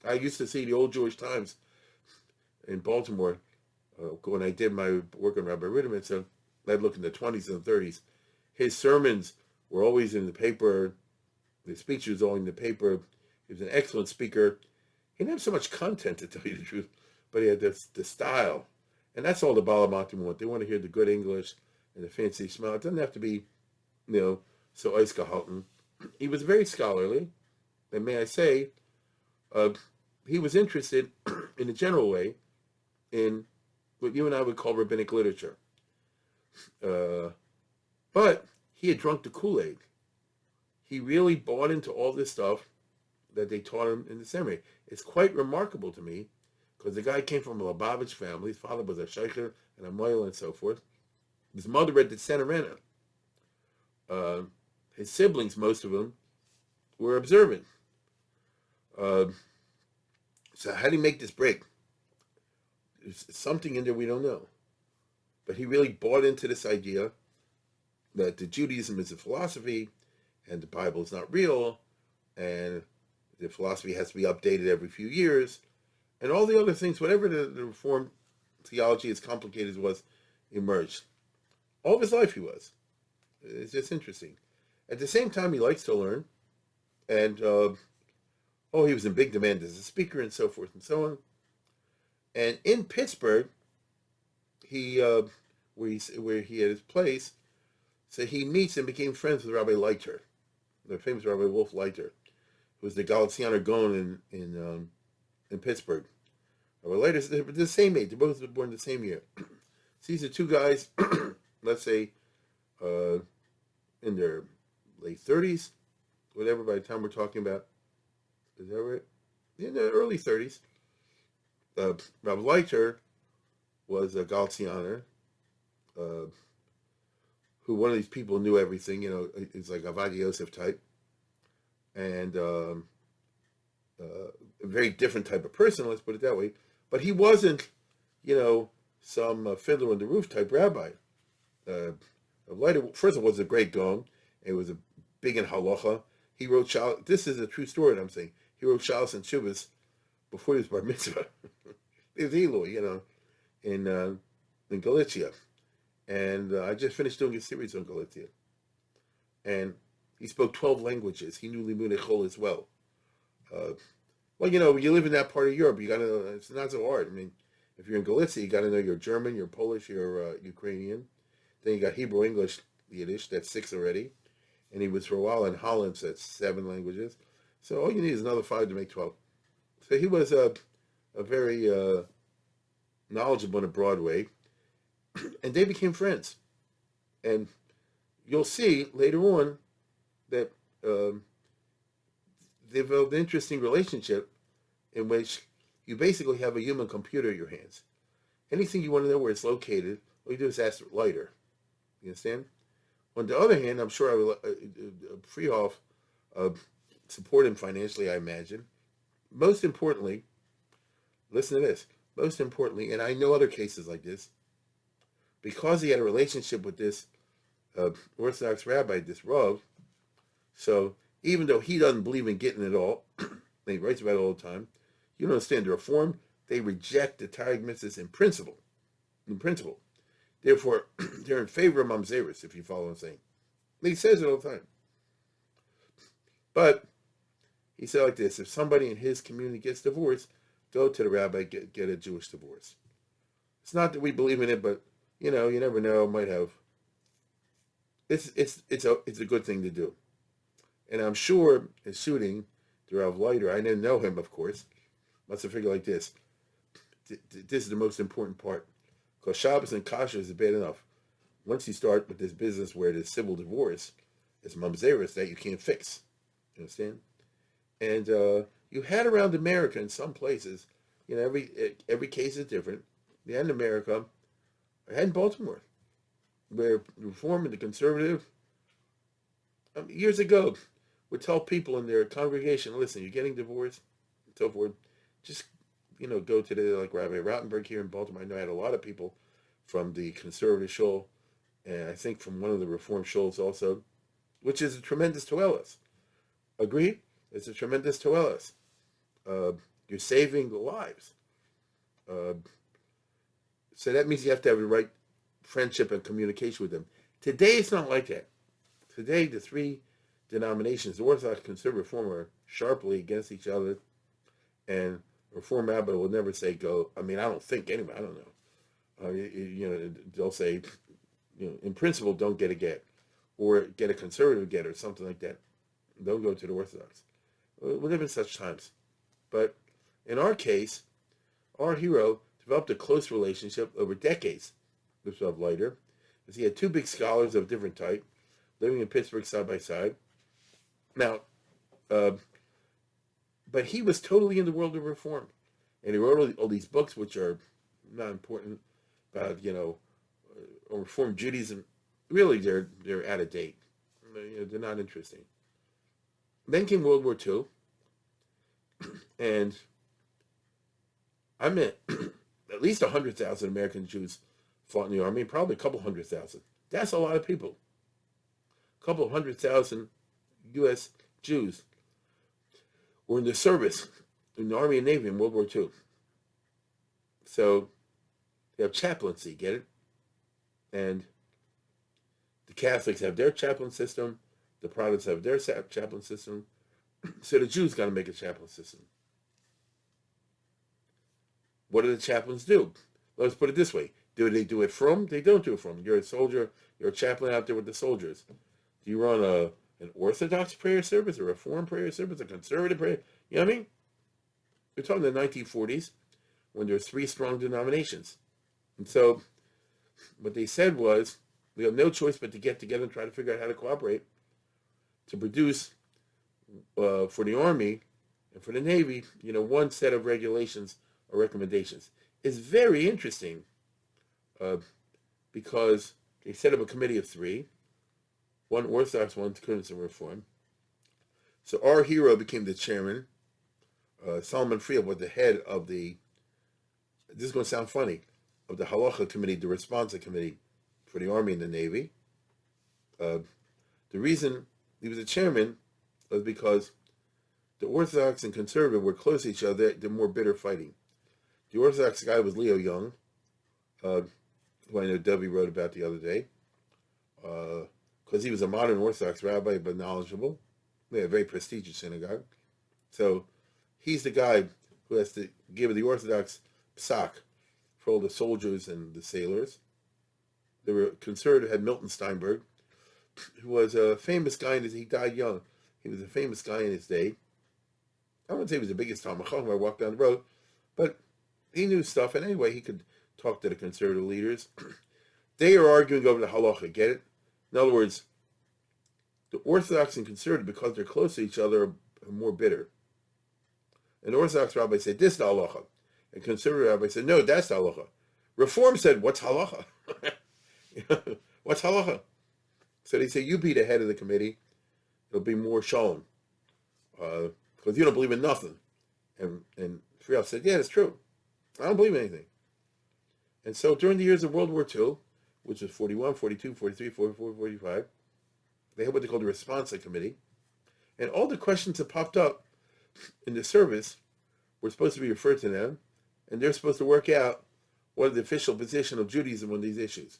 I used to see the old Jewish Times in Baltimore when I did my work on Rabbi Ritterman. So I'd look in the 20s and 30s. His sermons were always in the paper. The speech was all in the paper. He was an excellent speaker. He didn't have so much content, to tell you the truth, but he had the style. And that's all the Balamatim want. They want to hear the good English and the fancy smell. It doesn't have to be, so Eiskahalten. He was very scholarly. And may I say, he was interested in a general way in what you and I would call rabbinic literature. But he had drunk the Kool-Aid. He really bought into all this stuff that they taught him in the seminary. It's quite remarkable to me, because the guy came from a Lubavitch family. His father was a sheicher and a moil and so forth. His mother read the Senorena. His siblings, most of them, were observant. So how did he make this break? There's something in there we don't know. But he really bought into this idea that the Judaism is a philosophy and the Bible is not real, and the philosophy has to be updated every few years, and all the other things, whatever the Reformed theology, as complicated as it was, emerged. All of his life he was. It's just interesting. At the same time, he likes to learn, and he was in big demand as a speaker and so forth and so on. And in Pittsburgh, he where he had his place, so he meets and became friends with Rabbi Leiter, the famous Rabbi Wolf Leiter, who was the Galicianer Gaon in Pittsburgh. Rabbi Leiter, they're the same age. They both were born the same year. So these are two guys, let's say, in their late 30s, whatever, by the time we're talking about. Is that right? In their early 30s. Rabbi Leiter was a Galicianer, who one of these people knew everything, it's like a Avad Yosef type, and a very different type of person, let's put it that way. But he wasn't, some fiddler on the roof type rabbi. Leiter, first of all, was a great Gaon, and was a big in halacha. He wrote this is a true story that I'm saying. He wrote Shalos and Shuvas before he was bar mitzvah. He was Eloi, in Galicia. And I just finished doing a series on Galicia. And he spoke 12 languages. He knew Limunei Chol as well. You live in that part of Europe, you got to know, it's not so hard. I mean, if you're in Galicia, you got to know your German, your Polish, your Ukrainian. Then you got Hebrew, English, Yiddish, that's 6 already. And he was for a while in Holland, so that's 7 languages. So all you need is another 5 to make 12. So he was a very knowledgeable in a broad way. And they became friends. And you'll see later on that they developed an interesting relationship in which you basically have a human computer in your hands. Anything you want to know where it's located, all you do is ask Leiter. You understand? On the other hand, I'm sure Freehof support him financially, I imagine. Most importantly, listen to this. Most importantly, and I know other cases like this, because he had a relationship with this Orthodox rabbi, this Rav, so even though he doesn't believe in getting it all, and he writes about it all the time, you don't understand, the Reform, they reject the Targum mitzvahs in principle. In principle. Therefore, they're in favor of Mamzeris, if you follow what I'm saying. And he says it all the time. But he said like this: if somebody in his community gets divorced, go to the rabbi, get a Jewish divorce. It's not that we believe in it, but you never know, might have. It's a good thing to do. And I'm sure his shooting the Rav Leiter, I didn't know him, of course, must have figured like this. This is the most important part. Because Shabbos and Kasher is bad enough. Once you start with this business where there's civil divorce, it's mamzeris that you can't fix. You understand? And you had around America in some places, every case is different. You had in America, I had in Baltimore, where the Reform and the Conservative, years ago, would tell people in their congregation, listen, you're getting divorced, and so forth, just, go to like Rabbi Rottenberg here in Baltimore. I know I had a lot of people from the Conservative shul, and I think from one of the Reform shuls also, which is a tremendous toelis. Agree? It's a tremendous toelis. You're saving lives. So that means you have to have the right friendship and communication with them. Today, it's not like that. Today, the 3 denominations, the Orthodox, Conservative, Reform, are sharply against each other, and Reform rabbi will never say go. I mean, I don't think anyway. I don't know. They'll say, in principle, don't get a get, or get a conservative get, or something like that. They'll go to the Orthodox. We live in such times. But in our case, our hero developed a close relationship over decades with Rav Leiter, because he had 2 big scholars of different type living in Pittsburgh side by side. Now, but he was totally in the world of Reform, and he wrote all these books which are not important about Reform Judaism. Really, they're out of date. They're not interesting. Then came World War II, and I met at least 100,000 American Jews fought in the army, probably a couple 100,000. That's a lot of people. A couple 100,000 U.S. Jews were in the service in the Army and Navy in World War II. So they have chaplaincy, get it? And the Catholics have their chaplain system. The Protestants have their chaplain system. So the Jews got to make a chaplain system. What do the chaplains do? Let's put it this way. Do they do it from? They don't do it from. You're a soldier. You're a chaplain out there with the soldiers. Do you run an Orthodox prayer service, a Reform prayer service, a conservative prayer? You know what I mean? We're talking the 1940s when there were 3 strong denominations. And so what they said was, we have no choice but to get together and try to figure out how to cooperate to produce for the Army and for the Navy, one set of regulations or recommendations. It's very interesting because they set up a committee of 3, one Orthodox, one conservative Reform. So our hero became the chairman. Solomon Freehof was the head of this is going to sound funny, of the Halacha Committee, the Responsa Committee for the Army and the Navy. The reason he was the chairman was because the Orthodox and conservative were close to each other. They're more bitter fighting. The Orthodox guy was Leo Young, who I know Debbie wrote about the other day, because he was a modern Orthodox rabbi, but knowledgeable. They had a very prestigious synagogue. So he's the guy who has to give the Orthodox psak for all the soldiers and the sailors. The conservative had Milton Steinberg, who was a famous guy, he died young. He was a famous guy in his day. I wouldn't say he was the biggest Talmud Chacham when I walked down the road, but he knew stuff, and anyway, he could talk to the conservative leaders. They are arguing over the halacha, get it? In other words, the Orthodox and conservative, because they're close to each other, are more bitter. An Orthodox rabbi said, this is the halacha. And conservative rabbi said, no, that's the halacha. Reform said, what's halacha? What's halacha? So they say, you be the head of the committee. It'll be more shalom. Because you don't believe in nothing. And Freehof said, yeah, it's true. I don't believe in anything. And so during the years of World War II, which was 41, 42, 43, 44, 45, they had what they called the Responsa Committee. And all the questions that popped up in the service were supposed to be referred to them, and they're supposed to work out what the official position of Judaism on these issues.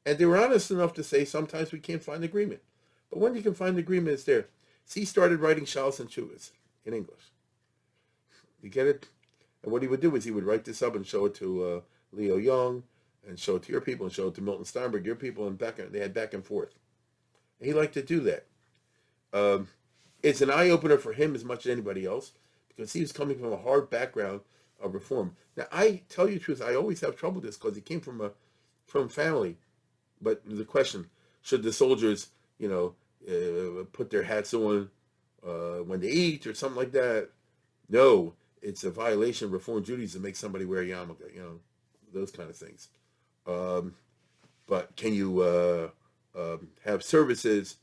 And they were honest enough to say sometimes we can't find agreement. But when you can find agreement, it's there. So he started writing Shalos and Tshuvos in English. You get it? And what he would do is he would write this up and show it to Leo Young, and show it to your people, and show it to Milton Steinberg, your people, and they had back and forth. And he liked to do that. It's an eye-opener for him as much as anybody else, because he was coming from a hard background of reform. Now, I tell you the truth, I always have trouble with this, because he came from family. But the question, should the soldiers, put their hats on when they eat or something like that? No, it's a violation of Reform Judaism to make somebody wear a yarmulke, those kind of things. But can you have services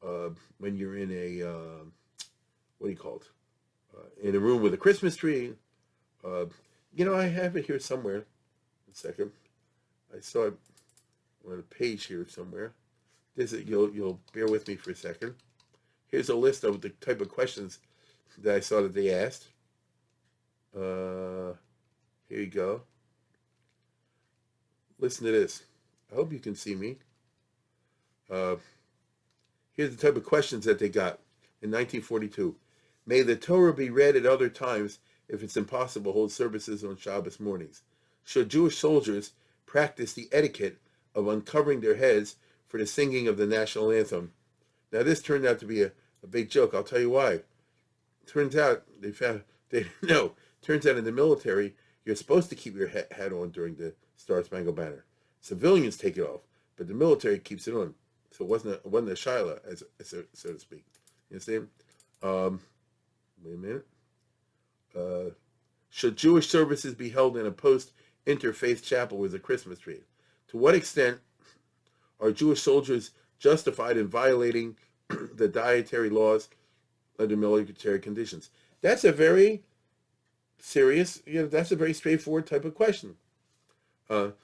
when you're in a, what do you call it? In a room with a Christmas tree? I have it here somewhere. One second. I saw it on a page here somewhere. You'll bear with me for a second. Here's a list of the type of questions that I saw that they asked. Here you go. Listen to this. I hope you can see me. Here's the type of questions that they got in 1942. May the Torah be read at other times if it's impossible to hold services on Shabbos mornings? Should Jewish soldiers practice the etiquette of uncovering their heads for the singing of the national anthem? Now, this turned out to be a big joke. I'll tell you why. Turns out turns out in the military, you're supposed to keep your hat on during the Star Spangled Banner. Civilians take it off, but the military keeps it on. So it wasn't a shaila, so to speak. You understand? Wait a minute. Should Jewish services be held in a post-interfaith chapel with a Christmas tree? To what extent are Jewish soldiers justified in violating the dietary laws under military conditions? That's a very serious, that's a very straightforward type of question.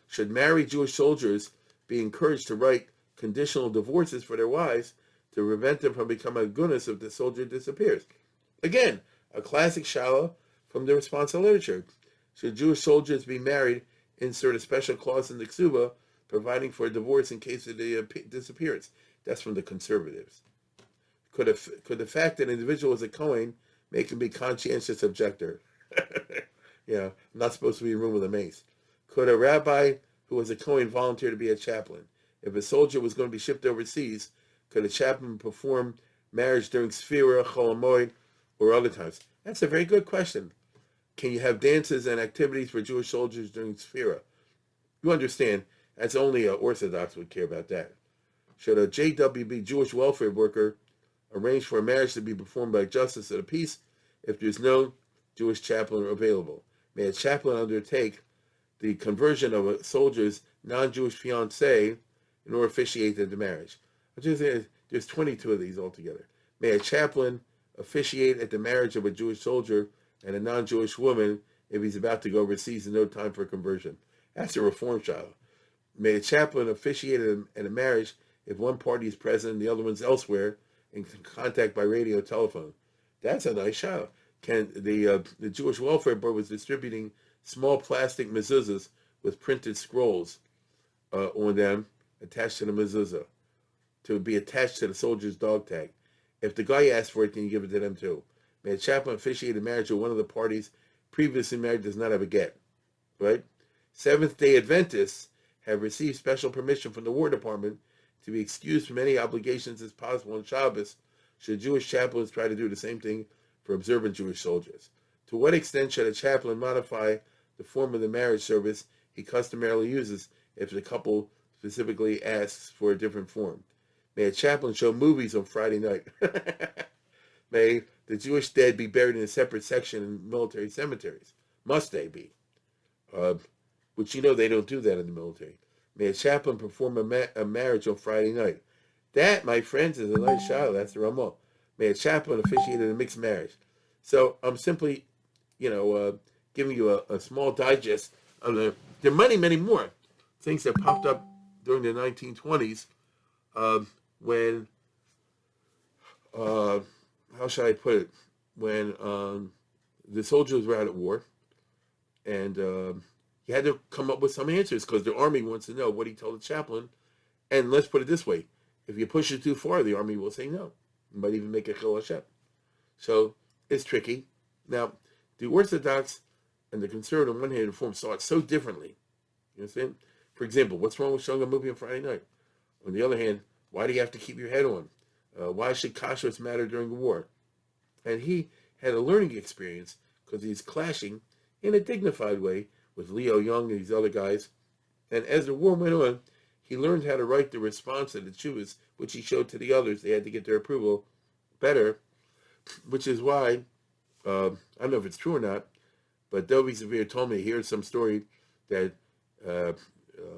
Should married Jewish soldiers be encouraged to write conditional divorces for their wives to prevent them from becoming a gunas if the soldier disappears? Again, a classic shala from the Responsa Literature. Should Jewish soldiers be married, insert a special clause in the ksuba providing for a divorce in case of the disappearance? That's from the conservatives. Could the fact that an individual is a Kohen make him be conscientious objector? I'm not supposed to be in a room with a mace. Could a rabbi who was a Kohen volunteer to be a chaplain? If a soldier was going to be shipped overseas, could a chaplain perform marriage during Sfira, Chol Hamoed, or other times? That's a very good question. Can you have dances and activities for Jewish soldiers during Sfira? You understand, that's only an Orthodox would care about that. Should a JWB Jewish welfare worker arrange for a marriage to be performed by a justice of the peace if there's no Jewish chaplain available? May a chaplain undertake the conversion of a soldier's non-Jewish fiancée in order to officiate at the marriage? There's 22 of these altogether. May a chaplain officiate at the marriage of a Jewish soldier and a non-Jewish woman if he's about to go overseas in no time for conversion? That's a reform child. May a chaplain officiate at a marriage if one party is present and the other one's elsewhere in contact by radio or telephone? That's a nice child. The Jewish Welfare Board was distributing small plastic mezuzahs with printed scrolls on them attached to the mezuzah to be attached to the soldier's dog tag. If the guy asks for it, then you give it to them too. May a chaplain officiate a marriage where one of the parties previously married does not have a get. Right? Seventh-day Adventists have received special permission from the War Department to be excused from any obligations as possible on Shabbos should Jewish chaplains try to do the same thing for observant Jewish soldiers. To what extent should a chaplain modify the form of the marriage service he customarily uses if the couple specifically asks for a different form? May a chaplain show movies on Friday night? May the Jewish dead be buried in a separate section in military cemeteries? Must they be? Which they don't do that in the military. May a chaplain perform a marriage on Friday night? That, my friends, is a nice shot. That's the Ramah. May a chaplain officiate in a mixed marriage? So I'm simply, giving you a small digest of there are many, many more things that popped up during the 1920s when, how should I put it, when the soldiers were out at war, and you had to come up with some answers because the army wants to know what he told the chaplain. And let's put it this way: if you push it too far, the army will say no. You might even make a chil Hashem. So it's tricky. Now, the Orthodox and the conservative, on one hand, Reform saw it so differently. You understand? For example, what's wrong with showing a movie on Friday night? On the other hand, why do you have to keep your head on? Why should kashrus matter during the war? And he had a learning experience because he's clashing in a dignified way with Leo Young and these other guys. And as the war went on, he learned how to write the response to the Jews, which he showed to the others. They had to get their approval better, which is why, I don't know if it's true or not, but Dovi Zavir told me he heard some story that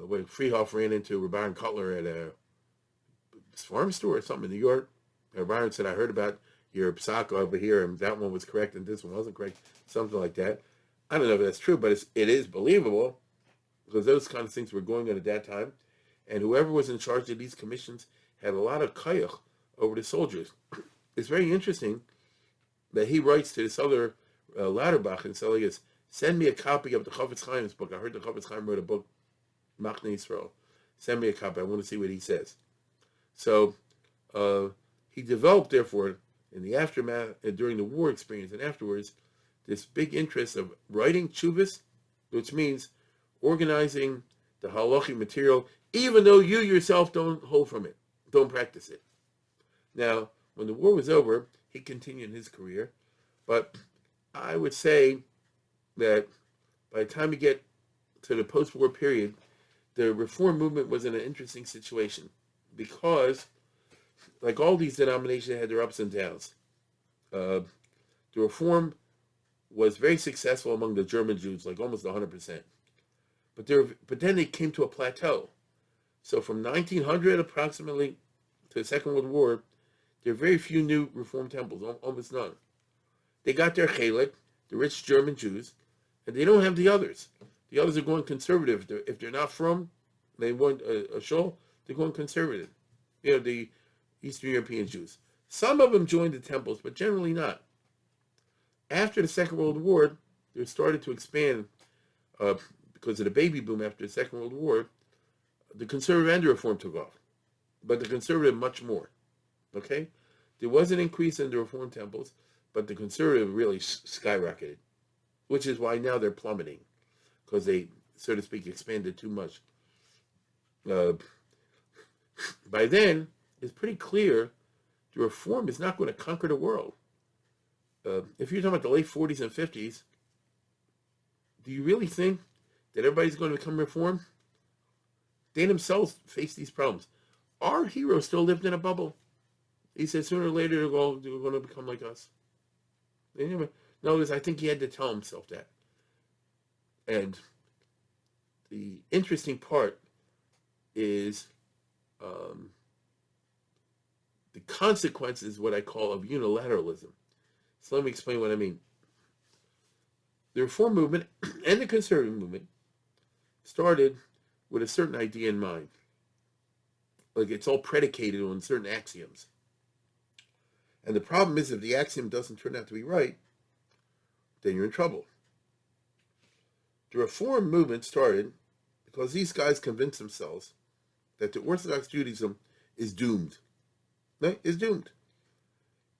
when Freehof ran into Rabbi Cutler at a farm store or something in New York, Rabbi said, I heard about your psak over here, and that one was correct and this one wasn't correct, something like that. I don't know if that's true, but it is believable because those kind of things were going on at that time. And whoever was in charge of these commissions had a lot of kayach over the soldiers. It's very interesting that he writes to this other Lauterbach and so he goes, send me a copy of the Chofetz Chaim's book. I heard the Chofetz Chaim wrote a book, Machne Yisrael. Send me a copy. I want to see what he says. So he developed, therefore, in the aftermath, during the war experience and afterwards, this big interest of writing tshuvas, which means organizing the halachic material, even though you yourself don't hold from it, don't practice it. Now, when the war was over, he continued his career, but I would say that by the time you get to the post-war period, the reform movement was in an interesting situation because, like all these denominations had their ups and downs. The reform was very successful among the German Jews, like almost 100%. But then they came to a plateau. So from 1900 approximately to the Second World War, there are very few new Reform temples, almost none. They got their chelik, the rich German Jews, and they don't have the others. The others are going conservative. If they're not from, they want a shul, they're going conservative. The Eastern European Jews. Some of them joined the temples, but generally not. After the Second World War, they started to expand because of the baby boom after the Second World War. The conservative and the reform took off, but the conservative much more. Okay? There was an increase in the reform temples, but the conservative really skyrocketed, which is why now they're plummeting, because they, so to speak, expanded too much. By then, it's pretty clear the reform is not going to conquer the world. If you're talking about the late 40s and 50s, do you really think that everybody's going to become reformed? They themselves face these problems. Our hero still lived in a bubble. He said sooner or later they're going to become like us. Anyway, notice, I think he had to tell himself that. And the interesting part is the consequences, what I call, of unilateralism. So let me explain what I mean. The reform movement and the conservative movement started with a certain idea in mind. Like, it's all predicated on certain axioms. And the problem is, if the axiom doesn't turn out to be right, then you're in trouble. The reform movement started because these guys convinced themselves that the Orthodox Judaism is doomed. Right? It's doomed.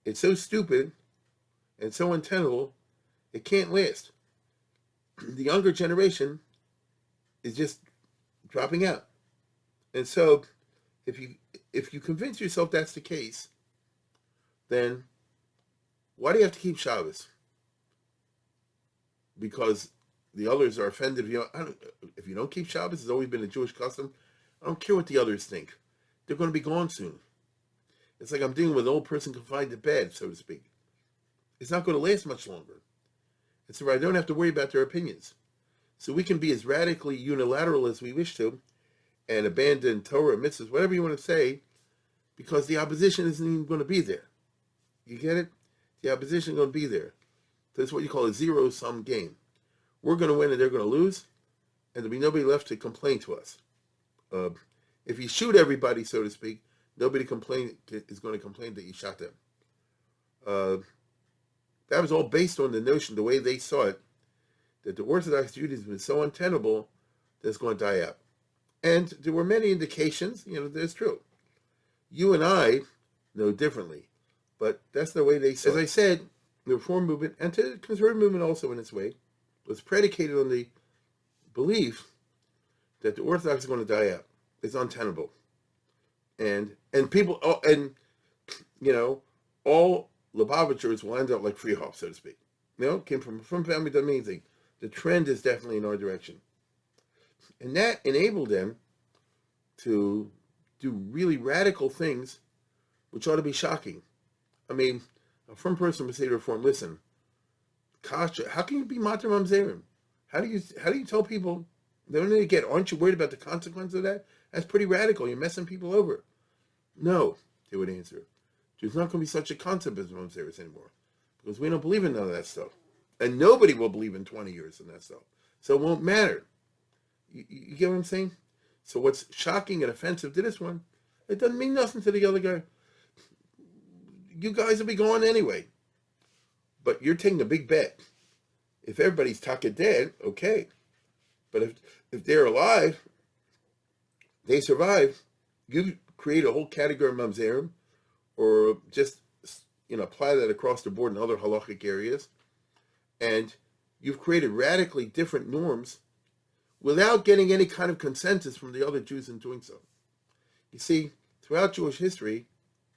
It's so stupid and so untenable, it can't last. The younger generation is just dropping out. And so, if you convince yourself that's the case, then why do you have to keep Shabbos? Because the others are offended. If you don't keep Shabbos, it's always been a Jewish custom. I don't care what the others think. They're going to be gone soon. It's like I'm dealing with an old person confined to bed, so to speak. It's not going to last much longer. And so I don't have to worry about their opinions. So we can be as radically unilateral as we wish to and abandon Torah, mitzvahs, whatever you want to say, because the opposition isn't even going to be there. You get it? The opposition is going to be there. That's what you call a zero-sum game. We're going to win and they're going to lose, and there'll be nobody left to complain to us. If you shoot everybody, so to speak, nobody is going to complain that you shot them. That was all based on the notion, the way they saw it, that the Orthodox Judaism is so untenable that it's going to die out. And there were many indications, that's true. You and I know differently, but that's the way they saw it. As I said, the Reform movement, and the Conservative movement also in its way, was predicated on the belief that the Orthodox is going to die out. It's untenable. And people, all Lubavitchers will end up like Freehof, so to speak. Came from family, doesn't mean anything. The trend is definitely in our direction. And that enabled them to do really radical things, which ought to be shocking. I mean, a firm person would say to Reform, listen, Kasha, how can you be Mater Mamzerim? How do you tell people, aren't you worried about the consequence of that? That's pretty radical. You're messing people over. No, they would answer. There's not going to be such a concept as Mamzeris anymore, because we don't believe in none of that stuff. And nobody will believe in 20 years in that stuff. So it won't matter. You get what I'm saying? So what's shocking and offensive to this one, it doesn't mean nothing to the other guy. You guys will be gone anyway. But you're taking a big bet. If everybody's taka dead, okay. But if they're alive, they survive, you create a whole category of mamzerim, or just apply that across the board in other halachic areas, and you've created radically different norms without getting any kind of consensus from the other Jews in doing so. You see, throughout Jewish history,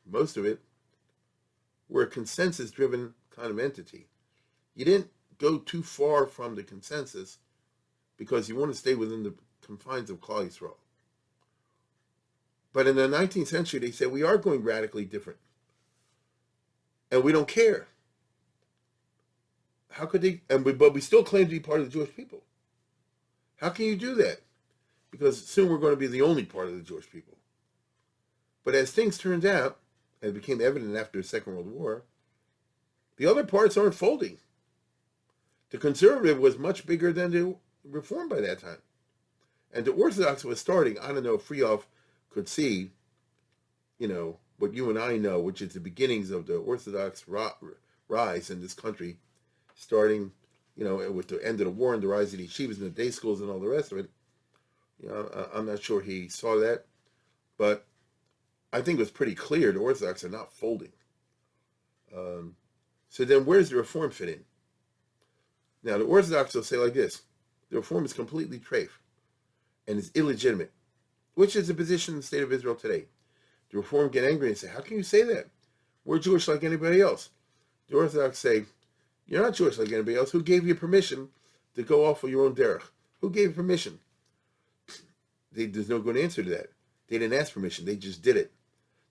most of it, we're a consensus-driven kind of entity. You didn't go too far from the consensus because you want to stay within the confines of Klal Yisrael. But in the 19th century, they said we are going radically different. And we don't care. How could they? But we still claim to be part of the Jewish people. How can you do that? Because soon we're going to be the only part of the Jewish people. But as things turned out, and it became evident after the Second World War, the other parts aren't folding. The conservative was much bigger than the Reform by that time. And the Orthodox was starting. I don't know if Freehof could see, what you and I know, which is the beginnings of the Orthodox rise in this country, starting, with the end of the war and the rise of the yeshivas and the day schools and all the rest of it. I'm not sure he saw that, but I think it was pretty clear the Orthodox are not folding. So then where does the Reform fit in? Now, the Orthodox will say like this: the Reform is completely treif and is illegitimate, which is the position in the state of Israel today. The Reform get angry and say, how can you say that? We're Jewish like anybody else. The Orthodox say, you're not Jewish like anybody else. Who gave you permission to go off of your own derech? Who gave you permission? There's no good answer to that. They didn't ask permission. They just did it.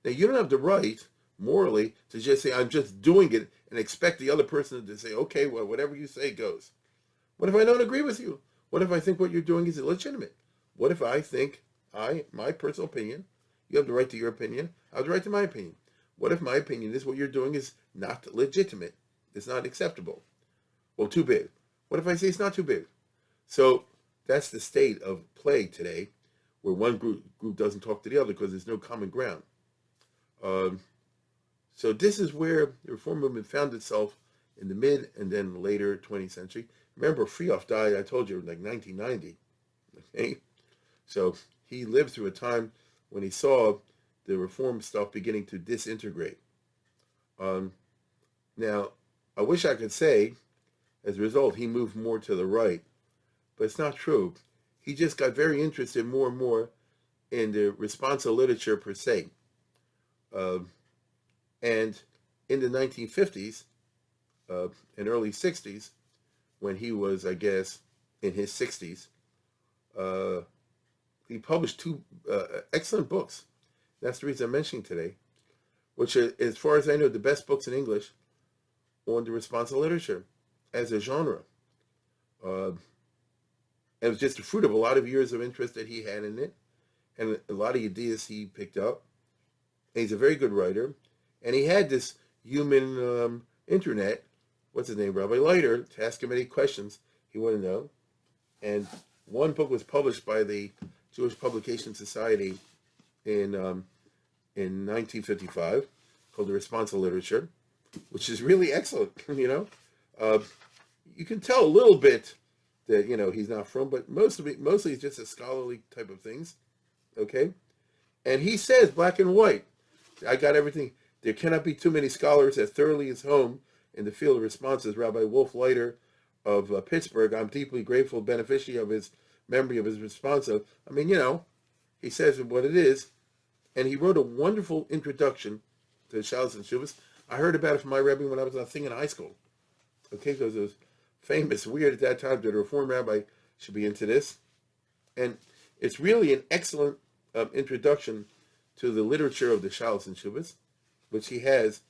Now, you don't have the right, morally, to just say, I'm just doing it and expect the other person to say, okay, well, whatever you say goes. What if I don't agree with you? What if I think what you're doing is illegitimate? What if I think, my personal opinion, you have the right to your opinion, I have the right to my opinion. What if my opinion is what you're doing is not legitimate? It's not acceptable. Well, too big. What if I say it's not too big? So that's the state of play today, where one group doesn't talk to the other because there's no common ground. So this is where the Reform movement found itself in the mid and then later 20th century. Remember, Freehof died, I told you, like 1990. Okay? So he lived through a time when he saw the Reform stuff beginning to disintegrate. Now, I wish I could say, as a result, he moved more to the right, but it's not true. He just got very interested more and more in the Responsa Literature per se. And in the 1950s and early 60s, when he was, I guess, in his 60s, he published two excellent books. That's the reason I'm mentioning today, which are, as far as I know, the best books in English on the Responsa Literature as a genre. It was just the fruit of a lot of years of interest that he had in it, and a lot of ideas he picked up. And he's a very good writer, and he had this human internet. What's his name? Rabbi Leiter, to ask him any questions he wanted to know. And one book was published by the Jewish Publication Society in 1955, called The Responsa Literature, which is really excellent. You can tell a little bit that he's not from, but mostly it's just a scholarly type of things. Okay, and he says black and white, I got everything. There cannot be too many scholars as thoroughly as home in the field of responses. Rabbi Wolf Leiter of Pittsburgh, I'm deeply grateful beneficiary of his memory of his responsa. I mean, he says what it is, and he wrote a wonderful introduction to the Shalos and Shuvas. I heard about it from my Rabbi when I was a thing in high school. Okay, because it was famous, weird at that time that a Reform rabbi should be into this. And it's really an excellent introduction to the literature of the Shalos and Shuvas, which he has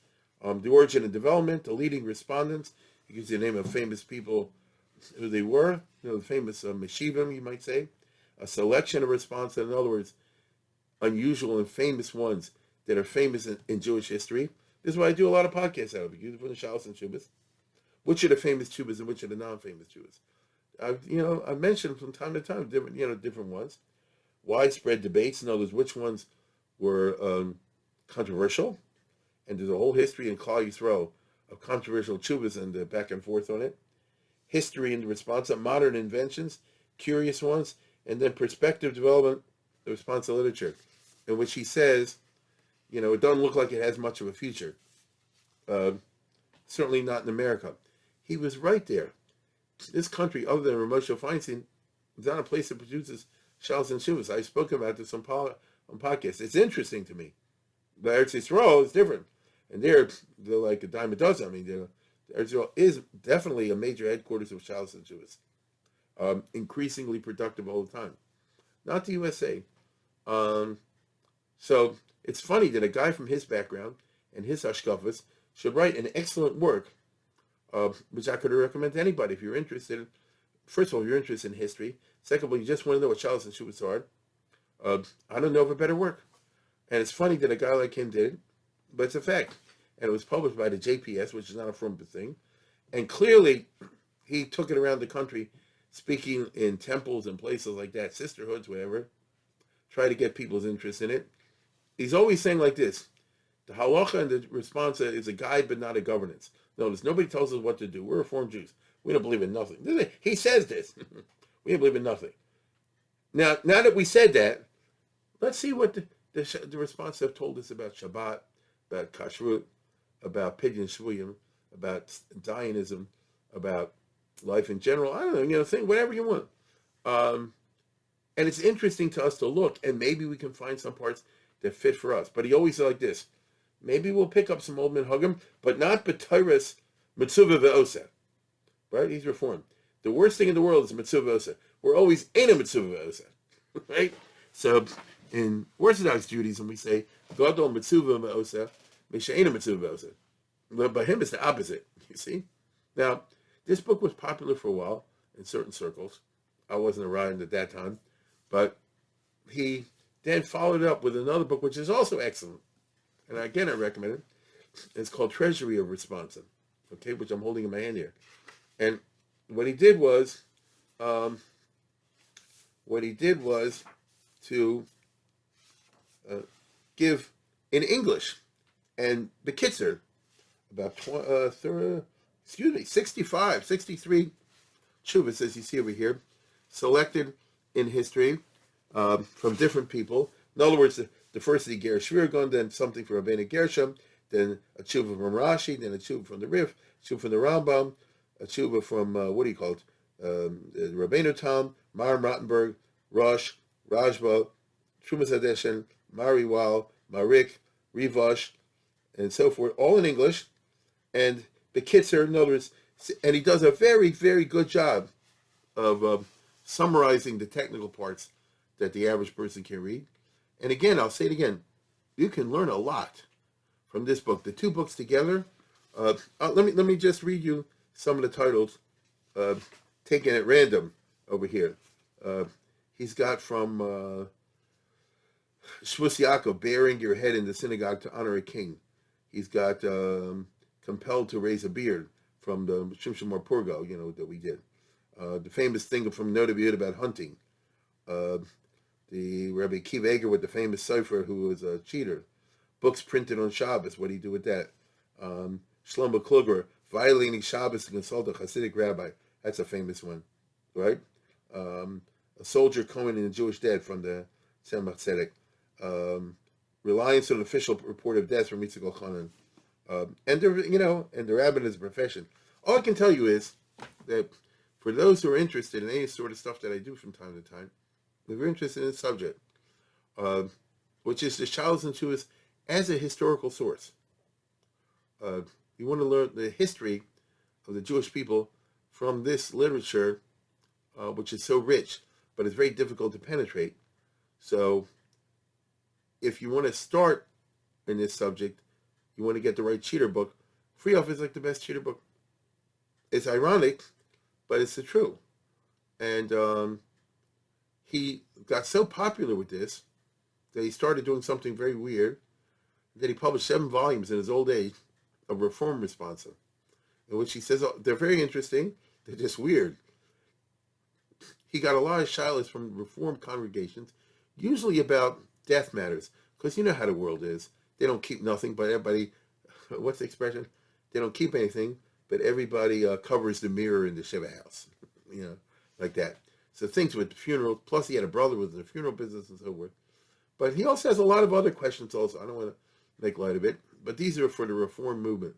the origin and development, the leading respondents. He gives you the name of famous people who they were, the famous Meshivim, you might say, a selection of responses, in other words, unusual and famous ones that are famous in Jewish history. This is why I do a lot of podcasts out of it, for the Shalos and Shuvas. Which are the famous Shuvas and which are the non-famous Shuvas? I've mentioned from time to time different ones. Widespread debates, in other words, which ones were controversial, and there's a whole history in Klal Yisrael of controversial Shuvas and the back and forth on it. History and the response, modern inventions, curious ones, and then perspective development, the Responsa Literature, in which he says, it doesn't look like it has much of a future. Certainly not in America. He was right there. This country, other than Moshe Feinstein, is not a place that produces Shalos and Shuvas. I've spoken about this on podcasts. It's interesting to me. But Eretz Yisrael is different. And they're like a dime a dozen. I mean, Eretz Yisrael is definitely a major headquarters of Shalos and Shuvas. Increasingly productive all the time. Not the USA. So it's funny that a guy from his background and his hashkafas should write an excellent work, which I could recommend to anybody if you're interested. First of all, if you're interested in history. Second of all, you just want to know what Shalos and Shuvas are. I don't know of a better work. And it's funny that a guy like him did it, but it's a fact. And it was published by the JPS, which is not a Frum thing. And clearly, he took it around the country, speaking in temples and places like that, sisterhoods, whatever, try to get people's interest in it. He's always saying like this: the halacha and the responsa is a guide but not a governance. Notice, nobody tells us what to do. We're Reformed Jews. We don't believe in nothing. He says this. We don't believe in nothing. Now that we said that, let's see what the responsa told us about Shabbat, about kashrut, about pidyon shvuyim, about Zionism, about life in general. I don't know, think whatever you want. And it's interesting to us to look, and maybe we can find some parts that fit for us. But he always said like this: maybe we'll pick up some old minhagim, but not b'tayres mitzvah ve'oseh. Right? He's Reformed. The worst thing in the world is mitzvah ve'oseh. We're always in a mitzvah ve'oseh. Right? So in Orthodox Judaism, we say gadol mitzvah ve'oseh, mishe'ena mitzvah ve'oseh. But by him, it's the opposite. You see? Now, this book was popular for a while in certain circles. I wasn't around at that time. But he then followed it up with another book, which is also excellent. And again, I recommend it. It's called Treasury of Response, okay, which I'm holding in my hand here. And what he did was to give in English and Bekitzer about 63 shuvas, as you see over here, selected in history from different people. In other words, the first is the Ger Shvirgon, then something from Rabbeinu Gershom, then a tshuva from Rashi, then a tshuva from the Rif, a tshuva from the Rambam, a tshuva from, Rabbeinu Tam, Maram Rottenberg, Rosh, Rajba, Trumas Hadeshen, Mariwal, Marik, Rivash, and so forth, all in English. And the Kitzer, in other words, and he does a very, very good job of summarizing the technical parts that the average person can read. And again, I'll say it again, you can learn a lot from this book. The two books together, let me just read you some of the titles, taken at random over here. He's got from Shvus Yaakov, bearing your head in the synagogue to honor a king. He's got compelled to raise a beard from the Shimshon Mar Purgo, that we did. The famous thing from Noda B'Yud about hunting. The Rabbi Kiva Eger with the famous cipher who was a cheater. Books printed on Shabbos, what do you do with that? Shlomo Kluger, violating Shabbos to consult a Hasidic rabbi. That's a famous one, right? A soldier coming in the Jewish dead from the Tzemach Tzedek. Reliance on an official report of death from Yitzchak Elchanan. And the rabbin is a profession. All I can tell you is that for those who are interested in any sort of stuff that I do from time to time, if you're interested in the subject, which is the Shalos and Shuvas as a historical source. You want to learn the history of the Jewish people from this literature, which is so rich, but it's very difficult to penetrate. So if you want to start in this subject, you want to get the right cheater book, Freehof is like the best cheater book. It's ironic, but it's the truth. And he got so popular with this that he started doing something very weird, that he published 7 volumes in his old age of Reform Responsa, in which he says, they're very interesting, they're just weird. He got a lot of shilas from Reformed congregations, usually about death matters, because you know how the world is. They don't keep nothing, but everybody, what's the expression? They don't keep anything, but everybody covers the mirror in the Shiva house, like that. So things with the funeral, plus he had a brother with the funeral business and so forth. But he also has a lot of other questions also. I don't want to make light of it, but these are for the Reform movement.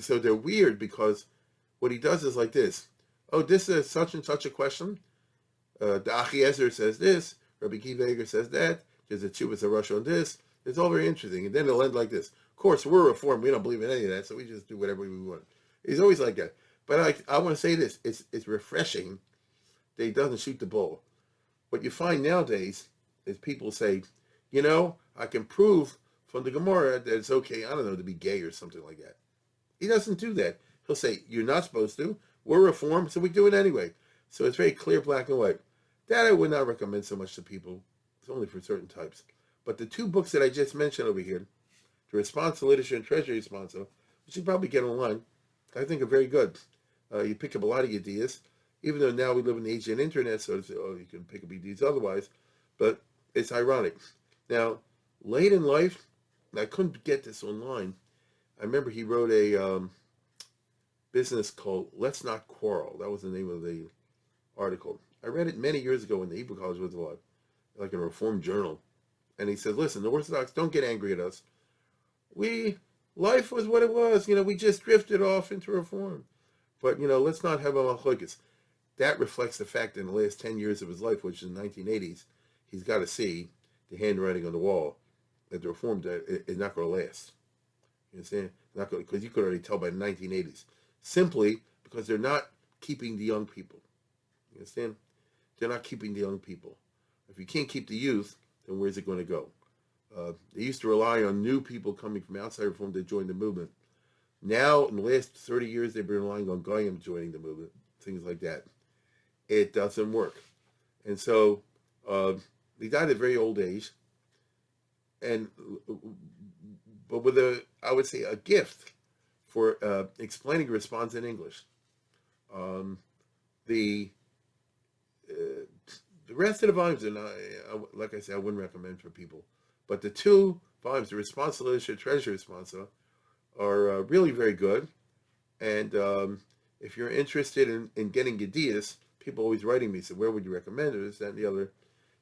So they're weird because what he does is like this. Oh, this is such and such a question. The Achiezer says this. Rabbi Kiva Eger says that. There's a Chuvas Rush on this. It's all very interesting. And then it'll end like this. Of course, we're Reformed. We don't believe in any of that, so we just do whatever we want. He's always like that. But I want to say this. It's refreshing that he doesn't shoot the bull. What you find nowadays is people say, I can prove from the Gemara that it's okay, I don't know, to be gay or something like that. He doesn't do that. He'll say, you're not supposed to. We're Reformed, so we do it anyway. So it's very clear, black and white. That I would not recommend so much to people. It's only for certain types. But the 2 books that I just mentioned over here, the Responsa Literature and Treasury of Response, which you probably get online, I think are very good. You pick up a lot of ideas, even though now we live in the age of the internet, so you can pick up ideas otherwise. But it's ironic. Now, late in life, and I couldn't get this online. I remember he wrote a business called Let's Not Quarrel. That was the name of the article. I read it many years ago when the Hebrew College was alive, like in a Reformed journal. And he said, listen, the Orthodox, don't get angry at us. Life was what it was. We just drifted off into Reform. But, let's not have a machlokes. That reflects the fact that in the last 10 years of his life, which is the 1980s, he's got to see the handwriting on the wall that the Reform is not going to last. You understand? Not going, because you could already tell by the 1980s. Simply because they're not keeping the young people. You understand? They're not keeping the young people. If you can't keep the youth, then where's it going to go? They used to rely on new people coming from outside Reform to join the movement. Now, in the last 30 years, they've been relying on Goyim joining the movement, things like that. It doesn't work. And so he died at a very old age, but with I would say, a gift for explaining response in English. The rest of the volumes, and like I said, I wouldn't recommend for people. But the two volumes, the Responsa Literature, Treasury of Response, are really very good. And if you're interested in getting ideas, people always writing me, say, where would you recommend it? This, that, and the other.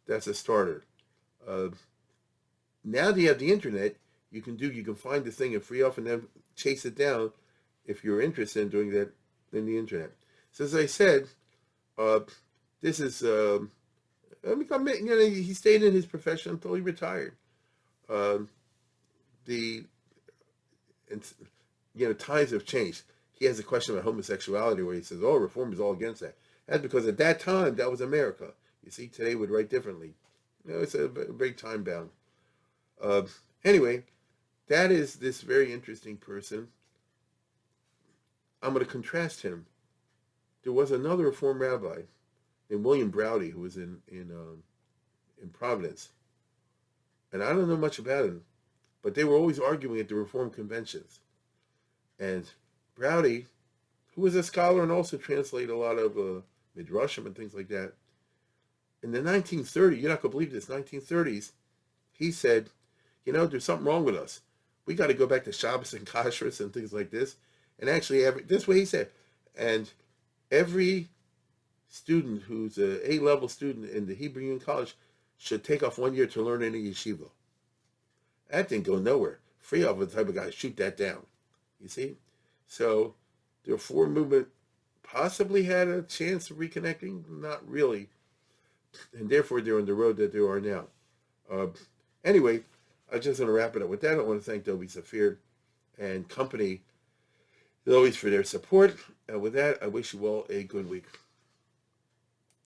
That's a starter. Now that you have the internet, you can find the thing in Freehof and then chase it down if you're interested in doing that in the internet. So as I said, this is, he stayed in his profession until he retired. Times have changed. He has a question about homosexuality where he says, Reform is all against that. That's because at that time, that was America. You see, today would write differently. It's a very time bound. Anyway, that is this very interesting person. I'm going to contrast him. There was another Reform rabbi named William Browdy who was in Providence. And I don't know much about him, but they were always arguing at the Reform conventions. And Browdy, who was a scholar and also translated a lot of Midrashim and things like that, in the 1930s, you're not going to believe this, 1930s, he said, there's something wrong with us. We got to go back to Shabbos and Kashrus and things like this. And actually, this way he said, and every student who's an A-level student in the Hebrew Union College should take off 1 year to learn in a yeshiva. That didn't go nowhere. Freehof was the type of guy to shoot that down. You see? So the Reform movement possibly had a chance of reconnecting. Not really. And therefore, they're on the road that they are now. Anyway, I just want to wrap it up with that. I want to thank Dovi Safir and company, always for their support. And with that, I wish you all a good week.